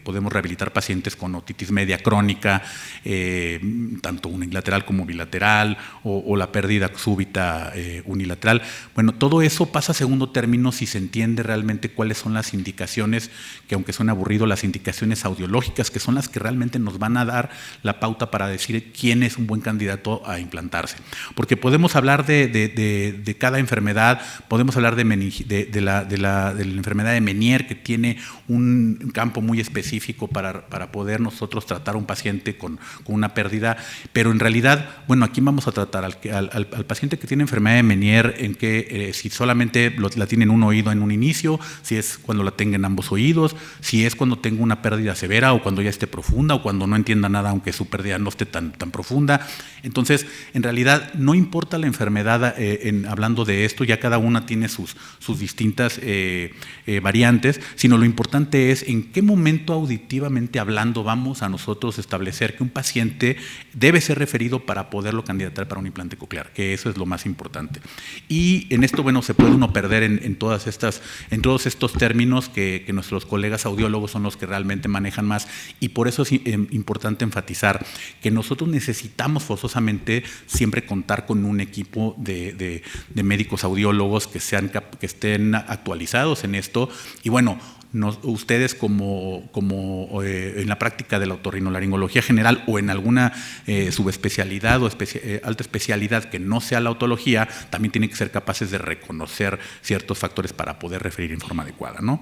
podemos rehabilitar pacientes con otitis media crónica, tanto unilateral como bilateral, o la pérdida súbita unilateral. Bueno, todo eso pasa a segundo término si se entiende realmente cuáles son las indicaciones, que aunque suene aburrido, las indicaciones audiológicas, que son las que realmente nos van a dar la pauta para decir quién es un buen candidato a implantarse. Porque podemos hablar de cada enfermedad, podemos hablar de la enfermedad de Meniere, que tiene un campo muy específico para poder nosotros tratar a un paciente con una pérdida, pero en realidad, bueno, aquí vamos a tratar al paciente que tiene enfermedad de Meniere, en que si solamente la tiene en un oído en un inicio, si es cuando la tenga en ambos oídos, si es cuando tenga una pérdida severa o cuando ya esté profunda o cuando no entienda nada aunque su pérdida no esté tan profunda. Entonces, en realidad no importa la enfermedad, hablando de esto, ya cada una tiene sus distintas variantes, sino lo importante es en qué momento auditivamente hablando vamos a nosotros establecer que un paciente debe ser referido para poderlo candidatar para un implante coclear, que eso es lo más importante. Y en esto, bueno, se puede uno perder en todos estos términos que nuestros colegas audiólogos son los que realmente manejan más, y por eso es importante enfatizar que nosotros necesitamos forzosamente siempre contar con un equipo de médicos audiólogos que estén actualizados en esto. Y bueno, ustedes como en la práctica de la otorrinolaringología general o en alguna subespecialidad o alta especialidad que no sea la otología, también tienen que ser capaces de reconocer ciertos factores para poder referir en forma adecuada, ¿no?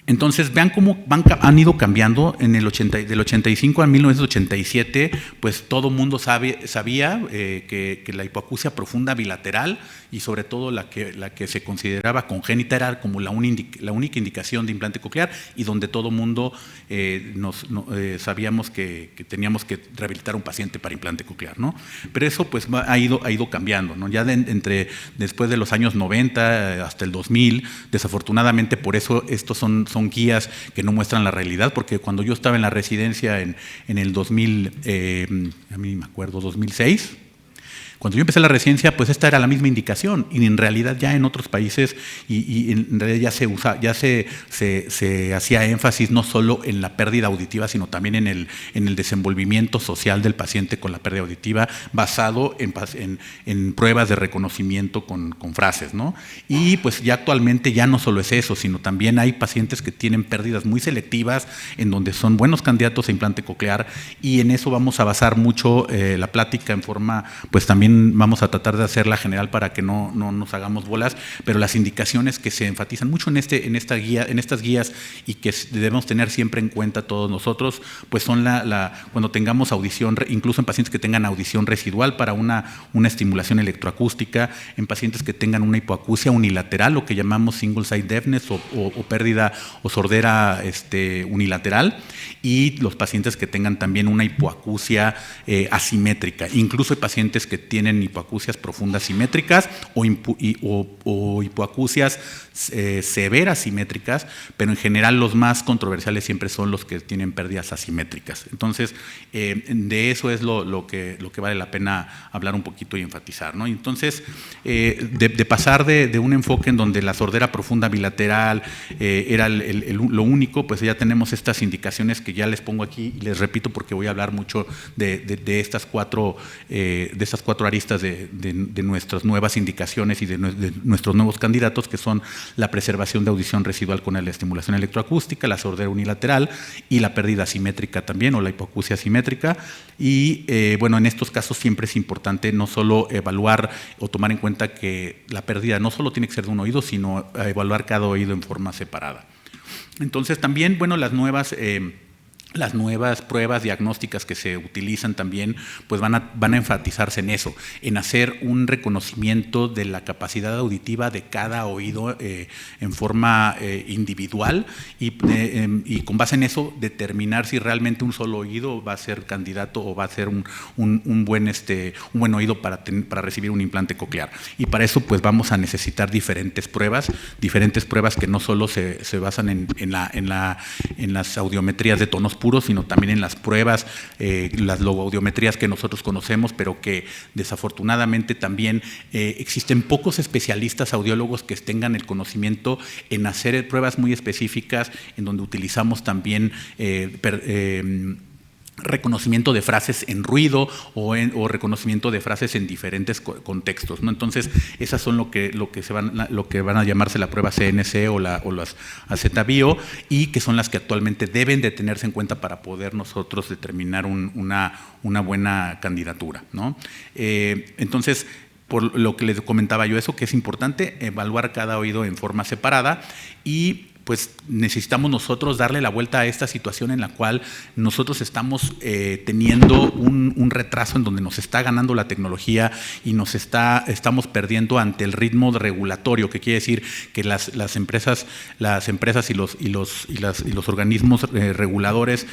Entonces, vean cómo han ido cambiando. Del 85 a 1987, pues todo mundo sabía que la hipoacusia profunda bilateral, y sobre todo la que se consideraba congénita, era como la única indicación de implante coclear, y donde todo mundo sabíamos que teníamos que rehabilitar a un paciente para implante coclear, ¿no? Pero eso pues ha ido cambiando, ¿no? Ya después de los años 90 hasta el 2000, desafortunadamente, por eso estos son guías que no muestran la realidad, porque cuando yo estaba en la residencia en el 2006, cuando yo empecé la residencia, pues esta era la misma indicación, y en realidad ya en otros países y en realidad ya se hacía énfasis no solo en la pérdida auditiva, sino también en el desenvolvimiento social del paciente con la pérdida auditiva, basado en pruebas de reconocimiento con frases, ¿no? Y pues ya actualmente ya no solo es eso, sino también hay pacientes que tienen pérdidas muy selectivas, en donde son buenos candidatos a implante coclear, y en eso vamos a basar mucho la plática en forma, pues también también vamos a tratar de hacerla general para que no nos hagamos bolas, pero las indicaciones que se enfatizan mucho en estas guías y que debemos tener siempre en cuenta todos nosotros, pues son cuando tengamos audición, incluso en pacientes que tengan audición residual para una estimulación electroacústica, en pacientes que tengan una hipoacusia unilateral, lo que llamamos single side deafness o pérdida o sordera unilateral, y los pacientes que tengan también una hipoacusia asimétrica. Incluso hay pacientes que tienen hipoacusias profundas simétricas o hipoacusias severas simétricas, pero en general los más controversiales siempre son los que tienen pérdidas asimétricas. Entonces, de eso es lo que vale la pena hablar un poquito y enfatizar, ¿no? Entonces, de pasar de un enfoque en donde la sordera profunda bilateral era lo único, pues ya tenemos estas indicaciones que ya les pongo aquí y les repito porque voy a hablar mucho de estas cuatro aristas de nuestras nuevas indicaciones y de nuestros nuevos candidatos, que son la preservación de audición residual con la estimulación electroacústica, la sordera unilateral y la pérdida asimétrica también, o la hipoacusia asimétrica. Y bueno, en estos casos siempre es importante no solo evaluar o tomar en cuenta que la pérdida no solo tiene que ser de un oído, sino evaluar cada oído en forma separada. Entonces también, bueno, las nuevas pruebas diagnósticas que se utilizan también pues van a enfatizarse en eso, en hacer un reconocimiento de la capacidad auditiva de cada oído en forma individual y con base en eso determinar si realmente un solo oído va a ser candidato o va a ser un buen oído para recibir un implante coclear. Y para eso pues vamos a necesitar diferentes pruebas que no solo se basan en las audiometrías de tonos puros, sino también en las pruebas, las logoaudiometrías que nosotros conocemos, pero que desafortunadamente también existen pocos especialistas audiólogos que tengan el conocimiento en hacer pruebas muy específicas, en donde utilizamos también reconocimiento de frases en ruido o reconocimiento de frases en diferentes contextos, ¿no? Entonces, esas son lo que van a llamarse la prueba CNC o las AZ-Bio, y que son las que actualmente deben de tenerse en cuenta para poder nosotros determinar una buena candidatura, ¿no? Entonces, por lo que les comentaba yo, eso que es importante, evaluar cada oído en forma separada, y pues necesitamos nosotros darle la vuelta a esta situación en la cual nosotros estamos teniendo un retraso en donde nos está ganando la tecnología y estamos perdiendo ante el ritmo regulatorio, que quiere decir que las empresas y los organismos reguladores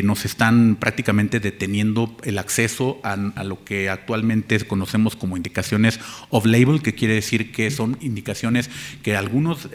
nos están prácticamente deteniendo el acceso a lo que actualmente conocemos como indicaciones off-label, que quiere decir que son indicaciones que algunos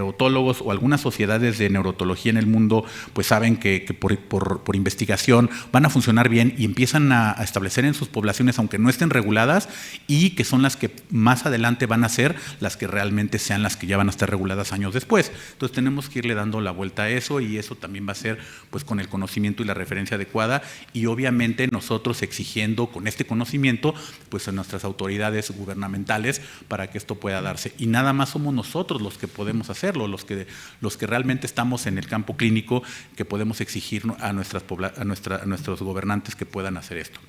otólogos o algunas sociedades de neurotología en el mundo pues saben que por investigación van a funcionar bien y empiezan a establecer en sus poblaciones, aunque no estén reguladas, y que son las que más adelante van a ser las que realmente sean las que ya van a estar reguladas años después. Entonces tenemos que irle dando la vuelta a eso, y eso también va a ser pues con el conocimiento y la referencia adecuada, y obviamente nosotros exigiendo con este conocimiento pues a nuestras autoridades gubernamentales para que esto pueda darse. Y nada más somos nosotros los que podemos hacerlo, los que realmente estamos en el campo clínico, que podemos exigir a nuestros gobernantes que puedan hacer esto.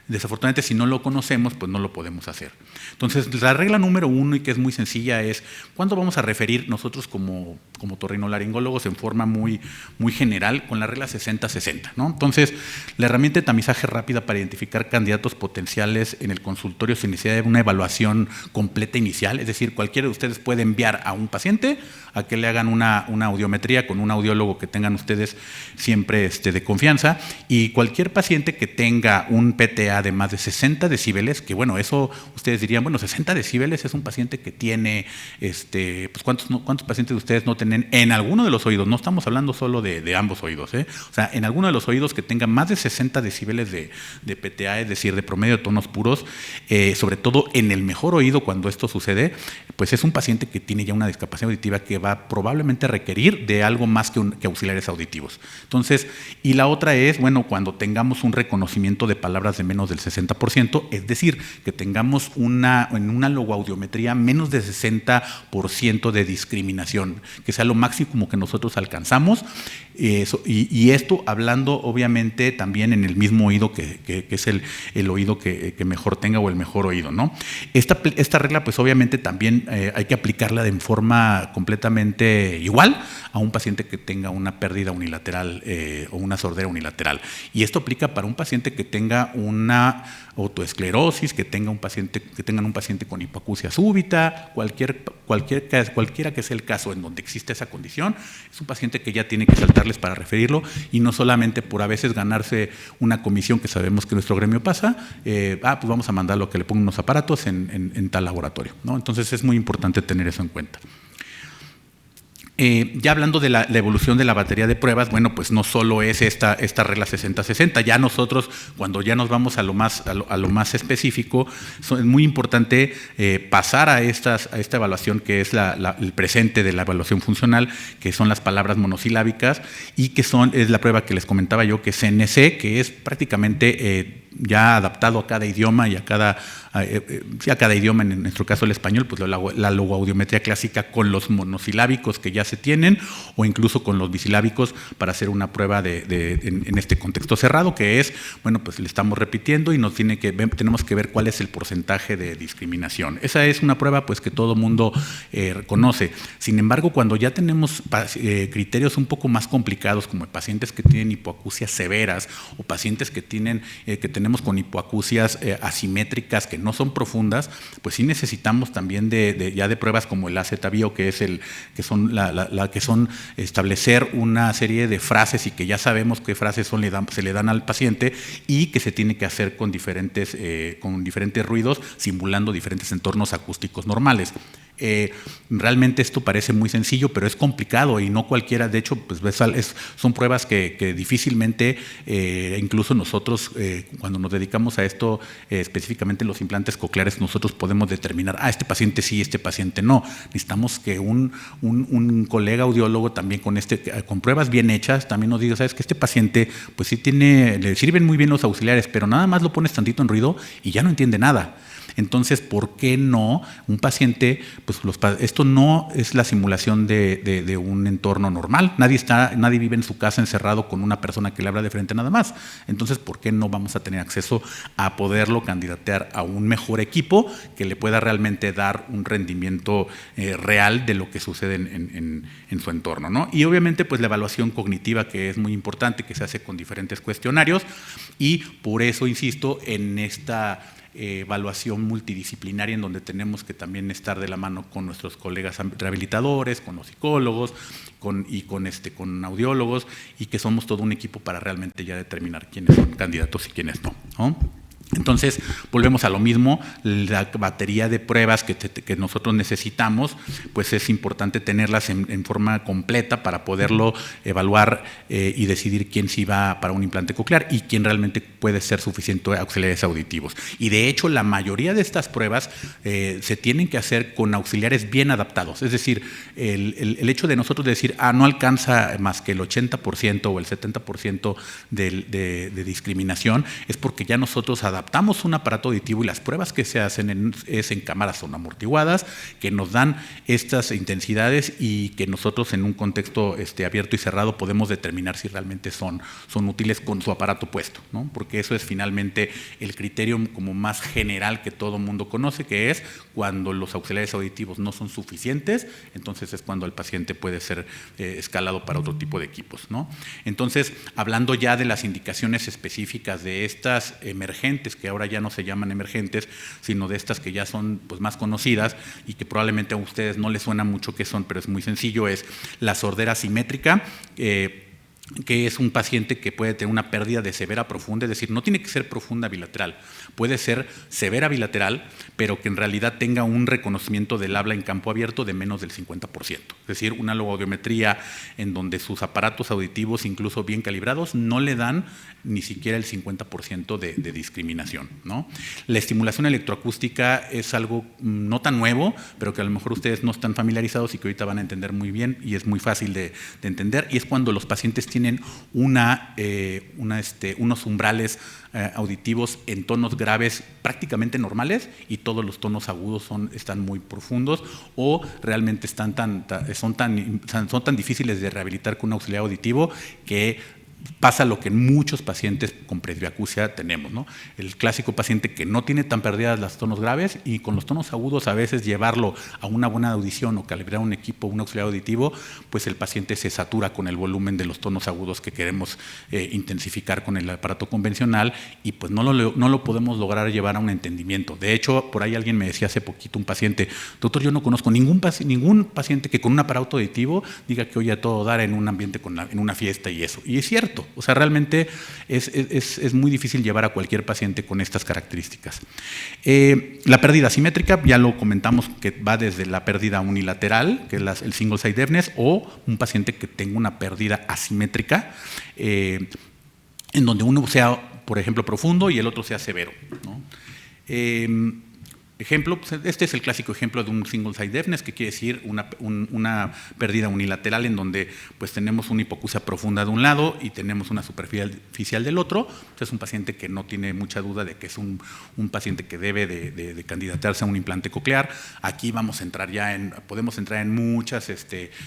Desafortunadamente, si no lo conocemos, pues no lo podemos hacer. Entonces, la regla número 1, y que es muy sencilla, es ¿cuándo vamos a referir nosotros como otorrinolaringólogos en forma muy, muy general con la regla 60-60, ¿no? Entonces, la herramienta de tamizaje rápida para identificar candidatos potenciales en el consultorio se inicia de una evaluación completa inicial, es decir, cualquiera de ustedes puede enviar a un paciente a que le hagan una audiometría con un audiólogo que tengan ustedes siempre de confianza, y cualquier paciente que tenga un PTA de más de 60 decibeles, que bueno, eso ustedes dirían, bueno, 60 decibeles es un paciente que tiene, pues ¿cuántos pacientes de ustedes no tienen en alguno de los oídos? No estamos hablando solo de ambos oídos, ¿eh? O sea, en alguno de los oídos que tenga más de 60 decibeles de PTA, es decir, de promedio de tonos puros, sobre todo en el mejor oído cuando esto sucede, pues es un paciente que tiene ya una discapacidad auditiva que va probablemente efectivamente requerir de algo más que auxiliares auditivos. Entonces, y la otra es, bueno, cuando tengamos un reconocimiento de palabras de menos del 60%, es decir, que tengamos en una logoaudiometría menos de 60% de discriminación, que sea lo máximo que nosotros alcanzamos. Y esto hablando obviamente también en el mismo oído que es el oído que mejor tenga o el mejor oído, ¿no? Esta regla pues obviamente también hay que aplicarla de forma completamente igual a un paciente que tenga una pérdida unilateral o una sordera unilateral. Y esto aplica para un paciente que tenga una autoesclerosis, que tengan un paciente con hipoacusia súbita, cualquiera que sea el caso en donde existe esa condición, es un paciente que ya tiene que saltarles para referirlo, y no solamente por a veces ganarse una comisión que sabemos que nuestro gremio pasa, pues vamos a mandarlo a que le pongan unos aparatos en tal laboratorio, ¿no? Entonces es muy importante tener eso en cuenta. Ya hablando de la evolución de la batería de pruebas, bueno, pues no solo es esta regla 60-60, ya nosotros, cuando ya nos vamos a lo más específico, es muy importante pasar a esta evaluación que es el presente de la evaluación funcional, que son las palabras monosilábicas, y que es la prueba que les comentaba yo, que es CNC, que es prácticamente ya adaptado a cada idioma y a cada idioma, en nuestro caso el español, pues la logoaudiometría clásica con los monosilábicos que ya se tienen, o incluso con los bisilábicos para hacer una prueba en este contexto cerrado, que es, bueno, pues le estamos repitiendo y tenemos que ver cuál es el porcentaje de discriminación. Esa es una prueba pues que todo mundo conoce. Sin embargo, cuando ya tenemos criterios un poco más complicados, como pacientes que tienen hipoacusias severas o pacientes que tenemos con hipoacusias asimétricas que no son profundas, pues sí necesitamos también ya de pruebas como el AZ-Bio, que son establecer una serie de frases, y que ya sabemos qué frases se le dan al paciente, y que se tiene que hacer con diferentes ruidos, simulando diferentes entornos acústicos normales. Realmente esto parece muy sencillo, pero es complicado y no cualquiera. De hecho, pues son pruebas que difícilmente, incluso nosotros, cuando nos dedicamos a esto, específicamente los implantes cocleares, nosotros podemos determinar, este paciente sí, este paciente no. Necesitamos que un colega audiólogo también con pruebas bien hechas también nos diga, sabes que este paciente pues sí le sirven muy bien los auxiliares, pero nada más lo pones tantito en ruido y ya no entiende nada. Entonces, ¿por qué no un paciente? Pues esto no es la simulación de un entorno normal. Nadie vive en su casa encerrado con una persona que le habla de frente nada más. Entonces, ¿por qué no vamos a tener acceso a poderlo candidatear a un mejor equipo que le pueda realmente dar un rendimiento real de lo que sucede en su entorno, ¿no? Y obviamente, pues la evaluación cognitiva, que es muy importante, que se hace con diferentes cuestionarios, y por eso insisto en esta evaluación multidisciplinaria, en donde tenemos que también estar de la mano con nuestros colegas rehabilitadores, con los psicólogos, con audiólogos, y que somos todo un equipo para realmente ya determinar quiénes son candidatos y quiénes no, ¿no? Entonces, volvemos a lo mismo, la batería de pruebas que nosotros necesitamos, pues es importante tenerlas en forma completa para poderlo evaluar y decidir quién sí va para un implante coclear y quién realmente puede ser suficiente auxiliares auditivos. Y de hecho, la mayoría de estas pruebas se tienen que hacer con auxiliares bien adaptados, es decir, el hecho de nosotros decir, no alcanza más que el 80% o el 70% de discriminación, es porque ya nosotros adaptamos un aparato auditivo, y las pruebas que se hacen es en cámaras son amortiguadas, que nos dan estas intensidades, y que nosotros en un contexto abierto y cerrado podemos determinar si realmente son útiles con su aparato puesto, ¿no? Porque eso es finalmente el criterio como más general que todo mundo conoce, que es cuando los auxiliares auditivos no son suficientes, entonces es cuando el paciente puede ser escalado para otro tipo de equipos, ¿no? Entonces, hablando ya de las indicaciones específicas de estas emergentes, que ahora ya no se llaman emergentes, sino de estas que ya son pues más conocidas y que probablemente a ustedes no les suena mucho qué son, pero es muy sencillo, es la sordera asimétrica, que es un paciente que puede tener una pérdida de severa profunda, es decir, no tiene que ser profunda bilateral, puede ser severa bilateral, pero que en realidad tenga un reconocimiento del habla en campo abierto de menos del 50%. Es decir, una logoaudiometría en donde sus aparatos auditivos, incluso bien calibrados, no le dan ni siquiera el 50% de discriminación, ¿no? La estimulación electroacústica es algo no tan nuevo, pero que a lo mejor ustedes no están familiarizados y que ahorita van a entender muy bien, y es muy fácil de entender, y es cuando los pacientes tienen unos umbrales auditivos en tonos graves prácticamente normales y todos los tonos agudos están muy profundos o realmente son tan difíciles de rehabilitar con un auxiliar auditivo que pasa lo que en muchos pacientes con presbiacusia tenemos, ¿no? El clásico paciente que no tiene tan perdidas los tonos graves y con los tonos agudos a veces llevarlo a una buena audición o calibrar un equipo, un auxiliar auditivo, pues el paciente se satura con el volumen de los tonos agudos que queremos intensificar con el aparato convencional y pues no lo podemos lograr llevar a un entendimiento. De hecho, por ahí alguien me decía hace poquito, un paciente, doctor, yo no conozco ningún paciente que con un aparato auditivo diga que oye a todo dar en un ambiente, en una fiesta y eso. Y es cierto. O sea, realmente es muy difícil llevar a cualquier paciente con estas características. La pérdida asimétrica, ya lo comentamos, que va desde la pérdida unilateral, que es el single side deafness, o un paciente que tenga una pérdida asimétrica, en donde uno sea, por ejemplo, profundo y el otro sea severo, ¿no? Ejemplo, este es el clásico ejemplo de un single side deafness, que quiere decir una pérdida unilateral en donde pues tenemos una hipoacusia profunda de un lado y tenemos una superficial del otro. Es un paciente que no tiene mucha duda de que es un paciente que debe de candidatarse a un implante coclear. Aquí podemos entrar en muchas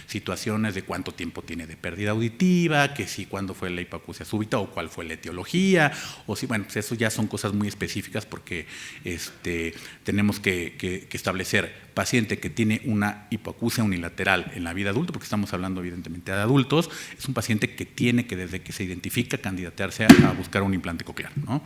situaciones de cuánto tiempo tiene de pérdida auditiva, que si cuándo fue la hipoacusia súbita o cuál fue la etiología, o si, bueno, pues eso ya son cosas muy específicas porque tenemos que establecer paciente que tiene una hipoacusia unilateral en la vida adulta, porque estamos hablando evidentemente de adultos, es un paciente que tiene que desde que se identifica candidatarse a buscar un implante coclear, ¿no?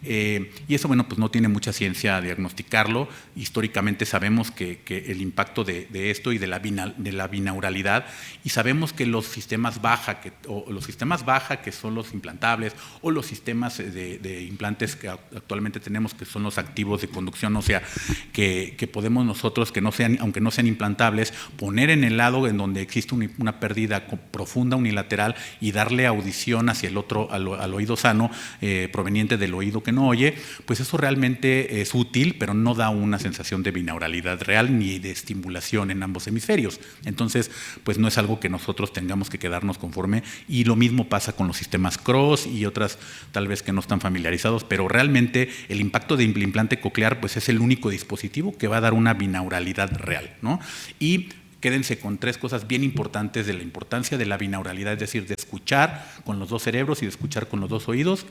Y eso, bueno, pues no tiene mucha ciencia diagnosticarlo. Históricamente sabemos que el impacto de esto y de la binauralidad, y sabemos que los sistemas baja, que son los implantables, o los sistemas de implantes que actualmente tenemos, que son los activos de conducción, o sea, que podemos nosotros, aunque no sean implantables, poner en el lado en donde existe una pérdida profunda unilateral y darle audición hacia el otro, al oído sano, proveniente del oído que no oye, pues eso realmente es útil, pero no da una sensación de binauralidad real ni de estimulación en ambos hemisferios. Entonces, pues no es algo que nosotros tengamos que quedarnos conforme, y lo mismo pasa con los sistemas Cross y otras tal vez que no están familiarizados, pero realmente el impacto de implante coclear pues es el único dispositivo que va a dar una binauralidad real, ¿no? Y quédense con tres cosas bien importantes de la importancia de la binauralidad, es decir, de escuchar con los dos cerebros y de escuchar con los dos oídos.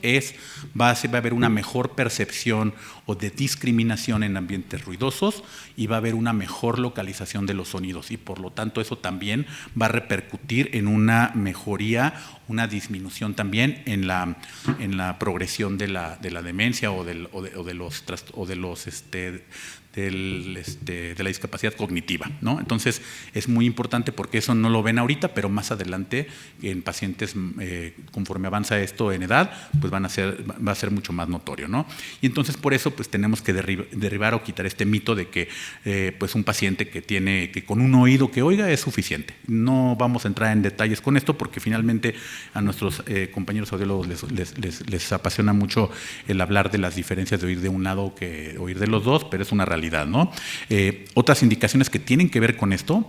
Va a haber una mejor percepción o de discriminación en ambientes ruidosos, y va a haber una mejor localización de los sonidos, y por lo tanto eso también va a repercutir en una mejoría, una disminución también en la progresión de la demencia o de la discapacidad cognitiva, ¿no? Entonces es muy importante, porque eso no lo ven ahorita, pero más adelante en pacientes conforme avanza esto en edad, pues va a ser mucho más notorio, ¿no? Y entonces por eso pues tenemos que derribar o quitar este mito de que pues un paciente que con un oído que oiga es suficiente. No vamos a entrar en detalles con esto, porque finalmente a nuestros compañeros audiólogos les apasiona mucho el hablar de las diferencias de oír de un lado que oír de los dos, pero es una realidad, ¿no? Otras indicaciones que tienen que ver con esto.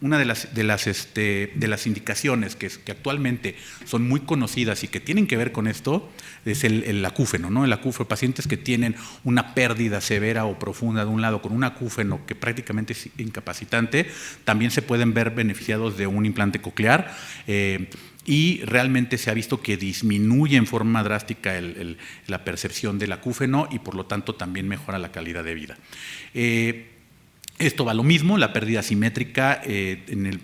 Una de las indicaciones que actualmente son muy conocidas y que tienen que ver con esto es el acúfeno, ¿no? El acúfeno, pacientes que tienen una pérdida severa o profunda de un lado con un acúfeno que prácticamente es incapacitante, también se pueden ver beneficiados de un implante coclear. Y realmente se ha visto que disminuye en forma drástica la percepción del acúfeno, y por lo tanto también mejora la calidad de vida. Esto va a lo mismo, la pérdida asimétrica,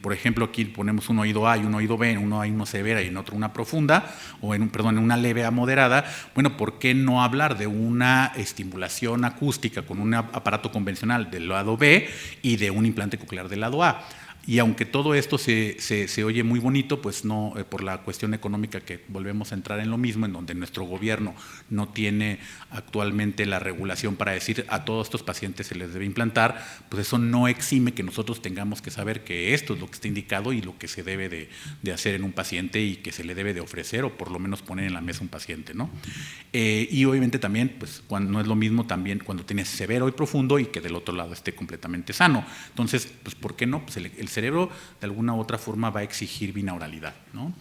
por ejemplo, aquí ponemos un oído A y un oído B, en uno hay una severa y en otro una profunda, o en una leve a moderada. Bueno, ¿por qué no hablar de una estimulación acústica con un aparato convencional del lado B y de un implante coclear del lado A? Y aunque todo esto se oye muy bonito, pues no, por la cuestión económica, que volvemos a entrar en lo mismo, en donde nuestro gobierno no tiene actualmente la regulación para decir a todos estos pacientes se les debe implantar, pues eso no exime que nosotros tengamos que saber que esto es lo que está indicado y lo que se debe de hacer en un paciente y que se le debe de ofrecer o por lo menos poner en la mesa un paciente, ¿no? Y obviamente también, pues cuando no es lo mismo también cuando tienes severo y profundo y que del otro lado esté completamente sano. Entonces, pues ¿por qué no? Pues el cerebro de alguna u otra forma va a exigir binauralidad, ¿no?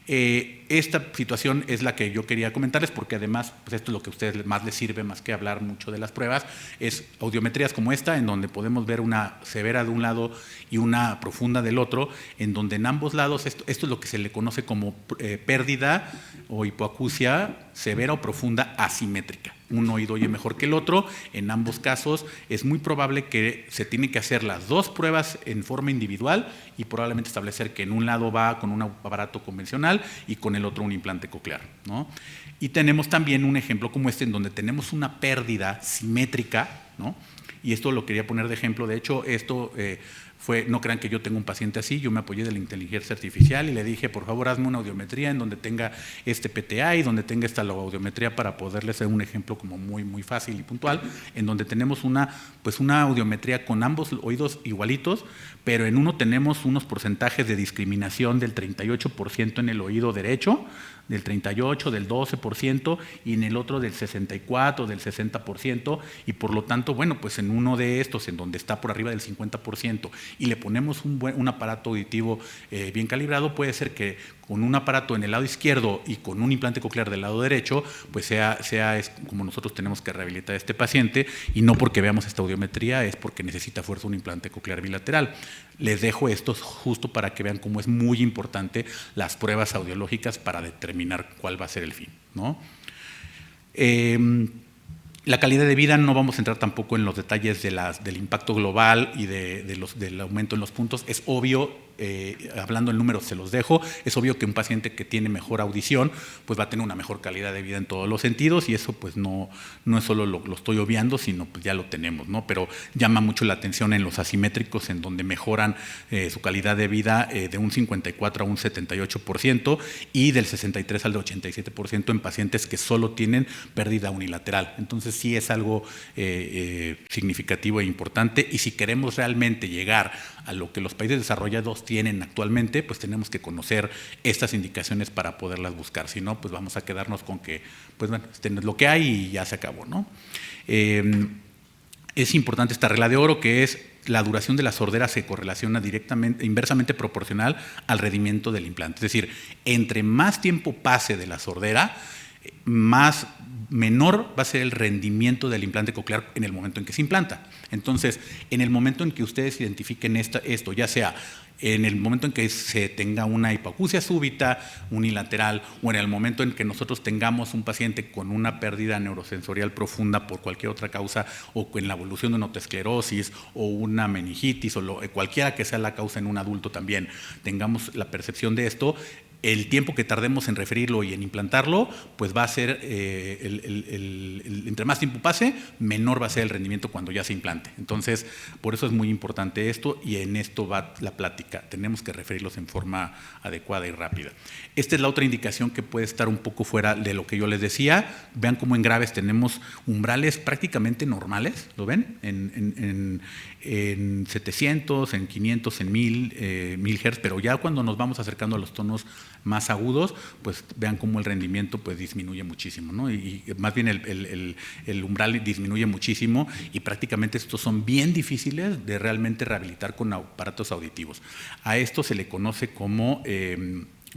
Esta situación es la que yo quería comentarles, porque además pues esto es lo que a ustedes más les sirve, más que hablar mucho de las pruebas, es audiometrías como esta, en donde podemos ver una severa de un lado y una profunda del otro, en donde en ambos lados, esto es lo que se le conoce como pérdida o hipoacusia severa o profunda asimétrica. Un oído oye mejor que el otro. En ambos casos es muy probable que se tienen que hacer las dos pruebas en forma individual y probablemente establecer que en un lado va con un aparato convencional y con el otro un implante coclear, ¿no? Y tenemos también un ejemplo como este en donde tenemos una pérdida simétrica, ¿no? Y esto lo quería poner de ejemplo. De hecho, esto no crean que yo tengo un paciente así, yo me apoyé de la inteligencia artificial y le dije, por favor, hazme una audiometría en donde tenga este PTA y donde tenga esta audiometría, para poderles hacer un ejemplo como muy, muy fácil y puntual, en donde tenemos una audiometría con ambos oídos igualitos, pero en uno tenemos unos porcentajes de discriminación del 38% en el oído derecho, del 38%, del 12%, y en el otro del 64%, del 60%, y por lo tanto, bueno, pues en uno de estos, en donde está por arriba del 50%, y le ponemos un aparato auditivo bien calibrado, puede ser que con un aparato en el lado izquierdo y con un implante coclear del lado derecho, pues sea como nosotros tenemos que rehabilitar a este paciente, y no porque veamos esta audiometría, es porque necesita fuerza un implante coclear bilateral. Les dejo esto justo para que vean cómo es muy importante las pruebas audiológicas para determinar cuál va a ser el fin, ¿no? La calidad de vida, no vamos a entrar tampoco en los detalles del impacto global y del aumento en los puntos. Es obvio, hablando en números se los dejo, es obvio que un paciente que tiene mejor audición pues va a tener una mejor calidad de vida en todos los sentidos, y eso pues no es solo lo estoy obviando, sino pues ya lo tenemos, ¿no? Pero llama mucho la atención en los asimétricos, en donde mejoran su calidad de vida de un 54 a un 78% y del 63 al 87% en pacientes que solo tienen pérdida unilateral. Entonces sí es algo significativo e importante, y si queremos realmente llegar a lo que los países desarrollados tienen actualmente, pues tenemos que conocer estas indicaciones para poderlas buscar. Si no, pues vamos a quedarnos con que, pues bueno, este no es lo que hay y ya se acabó, ¿no? Es importante esta regla de oro, que es la duración de la sordera se correlaciona inversamente proporcional al rendimiento del implante. Es decir, entre más tiempo pase de la sordera, menor va a ser el rendimiento del implante coclear en el momento en que se implanta. Entonces, en el momento en que ustedes identifiquen esto, ya sea en el momento en que se tenga una hipoacusia súbita, unilateral, o en el momento en que nosotros tengamos un paciente con una pérdida neurosensorial profunda por cualquier otra causa, o con la evolución de una autoesclerosis o una meningitis, o cualquiera que sea la causa en un adulto también, tengamos la percepción de esto, el tiempo que tardemos en referirlo y en implantarlo, pues va a ser, entre más tiempo pase, menor va a ser el rendimiento cuando ya se implante. Entonces, por eso es muy importante esto, y en esto va la plática. Tenemos que referirlos en forma adecuada y rápida. Esta es la otra indicación que puede estar un poco fuera de lo que yo les decía. Vean cómo en graves tenemos umbrales prácticamente normales, ¿lo ven? En 700, en 500, en 1000 Hz, pero ya cuando nos vamos acercando a los tonos más agudos, pues vean cómo el rendimiento pues disminuye muchísimo, ¿no? Y más bien el umbral disminuye muchísimo, y prácticamente estos son bien difíciles de realmente rehabilitar con aparatos auditivos. A esto se le conoce como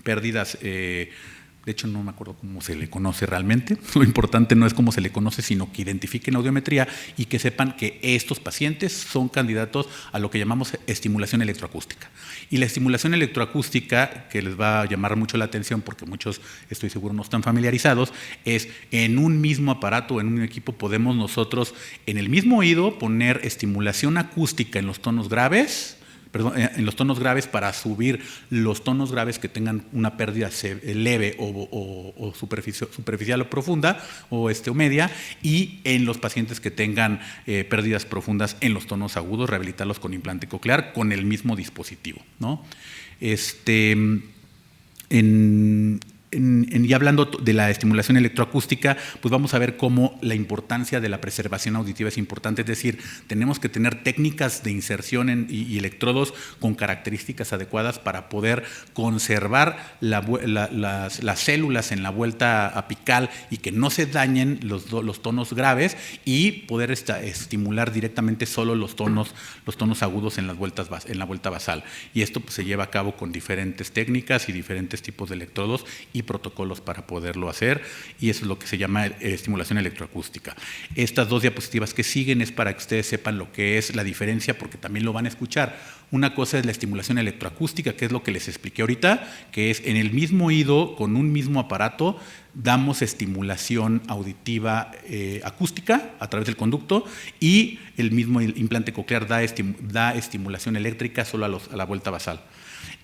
pérdidas. De hecho, no me acuerdo cómo se le conoce realmente. Lo importante no es cómo se le conoce, sino que identifiquen audiometría y que sepan que estos pacientes son candidatos a lo que llamamos estimulación electroacústica. Y la estimulación electroacústica, que les va a llamar mucho la atención porque muchos, estoy seguro, no están familiarizados, es en un mismo aparato, en un equipo, podemos nosotros en el mismo oído poner estimulación acústica en los tonos graves, en los tonos graves para subir los tonos graves que tengan una pérdida leve o superficial o profunda o media, y en los pacientes que tengan pérdidas profundas en los tonos agudos, rehabilitarlos con implante coclear con el mismo dispositivo, ¿no? Y hablando de la estimulación electroacústica, pues vamos a ver cómo la importancia de la preservación auditiva es importante, es decir, tenemos que tener técnicas de inserción y electrodos con características adecuadas para poder conservar las células en la vuelta apical y que no se dañen los tonos graves, y poder estimular directamente solo los tonos agudos en la vuelta basal. Y esto pues se lleva a cabo con diferentes técnicas y diferentes tipos de electrodos y protocolos para poderlo hacer, y eso es lo que se llama estimulación electroacústica. Estas dos diapositivas que siguen es para que ustedes sepan lo que es la diferencia, porque también lo van a escuchar. Una cosa es la estimulación electroacústica, que es lo que les expliqué ahorita, que es en el mismo oído, con un mismo aparato, damos estimulación auditiva acústica a través del conducto, y el mismo implante coclear da estimulación eléctrica solo a la vuelta basal.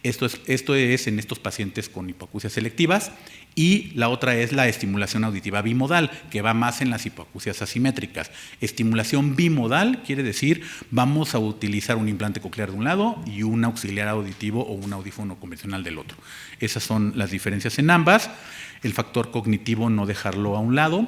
Esto es en estos pacientes con hipoacusias selectivas, y la otra es la estimulación auditiva bimodal, que va más en las hipoacusias asimétricas. Estimulación bimodal quiere decir vamos a utilizar un implante coclear de un lado y un auxiliar auditivo o un audífono convencional del otro. Esas son las diferencias en ambas. El factor cognitivo no dejarlo a un lado.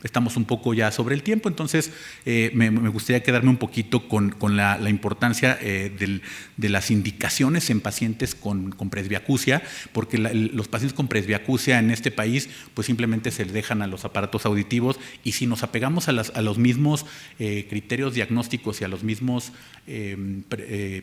Estamos un poco ya sobre el tiempo, entonces me gustaría quedarme un poquito con la importancia de las indicaciones en pacientes con presbiacusia, porque los pacientes con presbiacusia en este país pues simplemente se les dejan a los aparatos auditivos, y si nos apegamos a los mismos criterios diagnósticos y a los mismos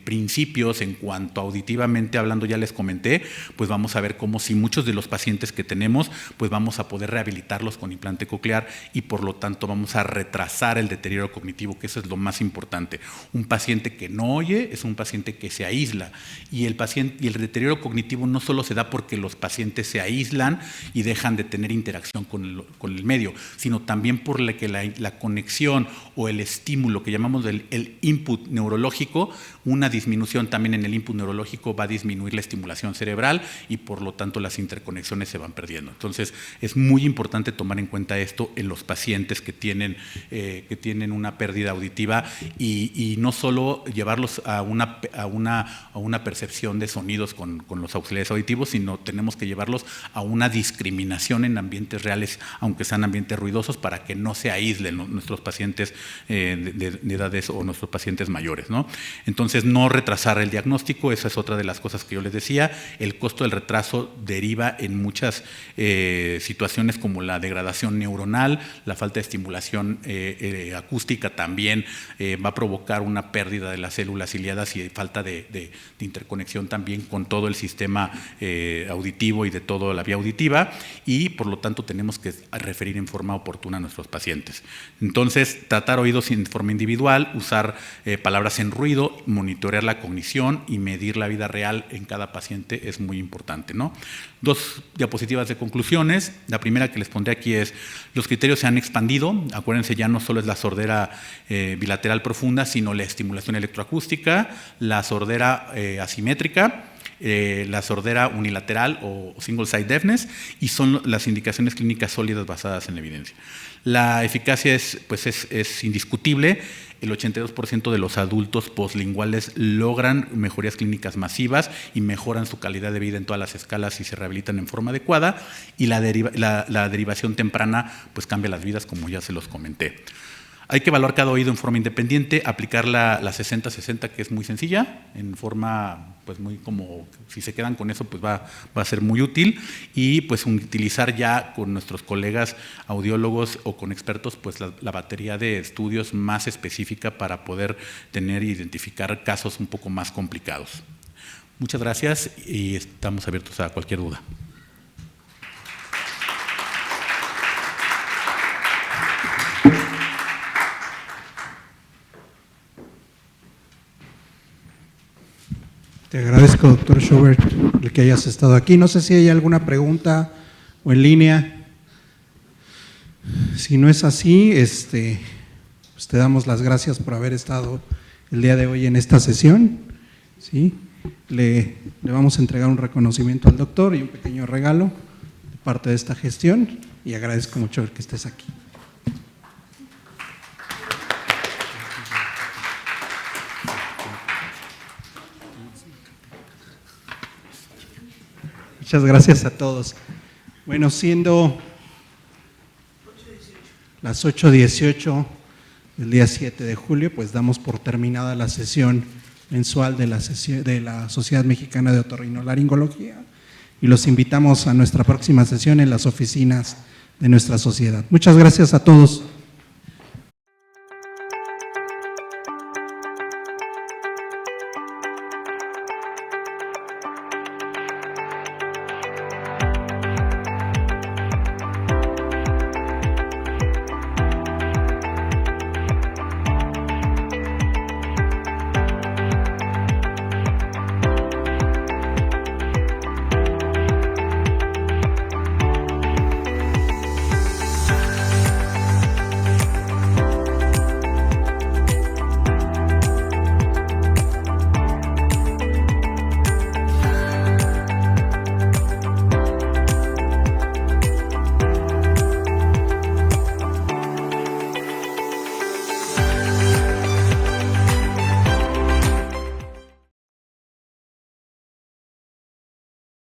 principios en cuanto auditivamente hablando, ya les comenté, pues vamos a ver cómo si muchos de los pacientes que tenemos pues vamos a poder rehabilitarlos con implante coclear, y por lo tanto vamos a retrasar el deterioro cognitivo, que eso es lo más importante. Un paciente que no oye es un paciente que se aísla, y el deterioro cognitivo no solo se da porque los pacientes se aíslan y dejan de tener interacción con el medio, sino también por que la conexión o el estímulo que llamamos el input neurológico, una disminución también en el input neurológico va a disminuir la estimulación cerebral, y por lo tanto las interconexiones se van perdiendo. Entonces es muy importante tomar en cuenta esto en los pacientes que tienen una pérdida auditiva, y no solo llevarlos a una percepción de sonidos con los auxiliares auditivos, sino tenemos que llevarlos a una discriminación en ambientes reales, aunque sean ambientes ruidosos, para que no se aíslen nuestros pacientes de edades o nuestros pacientes mayores, ¿no? Entonces, no retrasar el diagnóstico, esa es otra de las cosas que yo les decía. El costo del retraso deriva en muchas situaciones como la degradación neuronal, la falta de estimulación acústica también va a provocar una pérdida de las células ciliadas y falta de interconexión también con todo el sistema auditivo y de toda la vía auditiva, y por lo tanto tenemos que referir en forma oportuna a nuestros pacientes. Entonces, tratar oídos en forma individual, usar palabras en ruido, monitorear la cognición y medir la vida real en cada paciente es muy importante, ¿no? Dos diapositivas de conclusiones. La primera que les pondré aquí es: los criterios se han expandido. Acuérdense, ya no solo es la sordera bilateral profunda, sino la estimulación electroacústica, la sordera asimétrica, la sordera unilateral o single side deafness, y son las indicaciones clínicas sólidas basadas en la evidencia. La eficacia es indiscutible. El 82% de los adultos poslinguales logran mejorías clínicas masivas y mejoran su calidad de vida en todas las escalas si se rehabilitan en forma adecuada, y la derivación temprana pues cambia las vidas, como ya se los comenté. Hay que evaluar cada oído en forma independiente, aplicar la 60-60, que es muy sencilla, en forma, pues muy como, si se quedan con eso, pues va a ser muy útil, y pues utilizar ya con nuestros colegas audiólogos o con expertos, pues la batería de estudios más específica para poder tener e identificar casos un poco más complicados. Muchas gracias y estamos abiertos a cualquier duda. Te agradezco, doctor Schubert, el que hayas estado aquí. No sé si hay alguna pregunta o en línea. Si no es así, pues te damos las gracias por haber estado el día de hoy en esta sesión. ¿sí? Le vamos a entregar un reconocimiento al doctor y un pequeño regalo de parte de esta gestión y agradezco mucho que estés aquí. Muchas gracias a todos. Bueno, siendo las 8:18 del día 7 de julio, pues damos por terminada la sesión mensual de la Sociedad Mexicana de Otorrinolaringología y los invitamos a nuestra próxima sesión en las oficinas de nuestra sociedad. Muchas gracias a todos.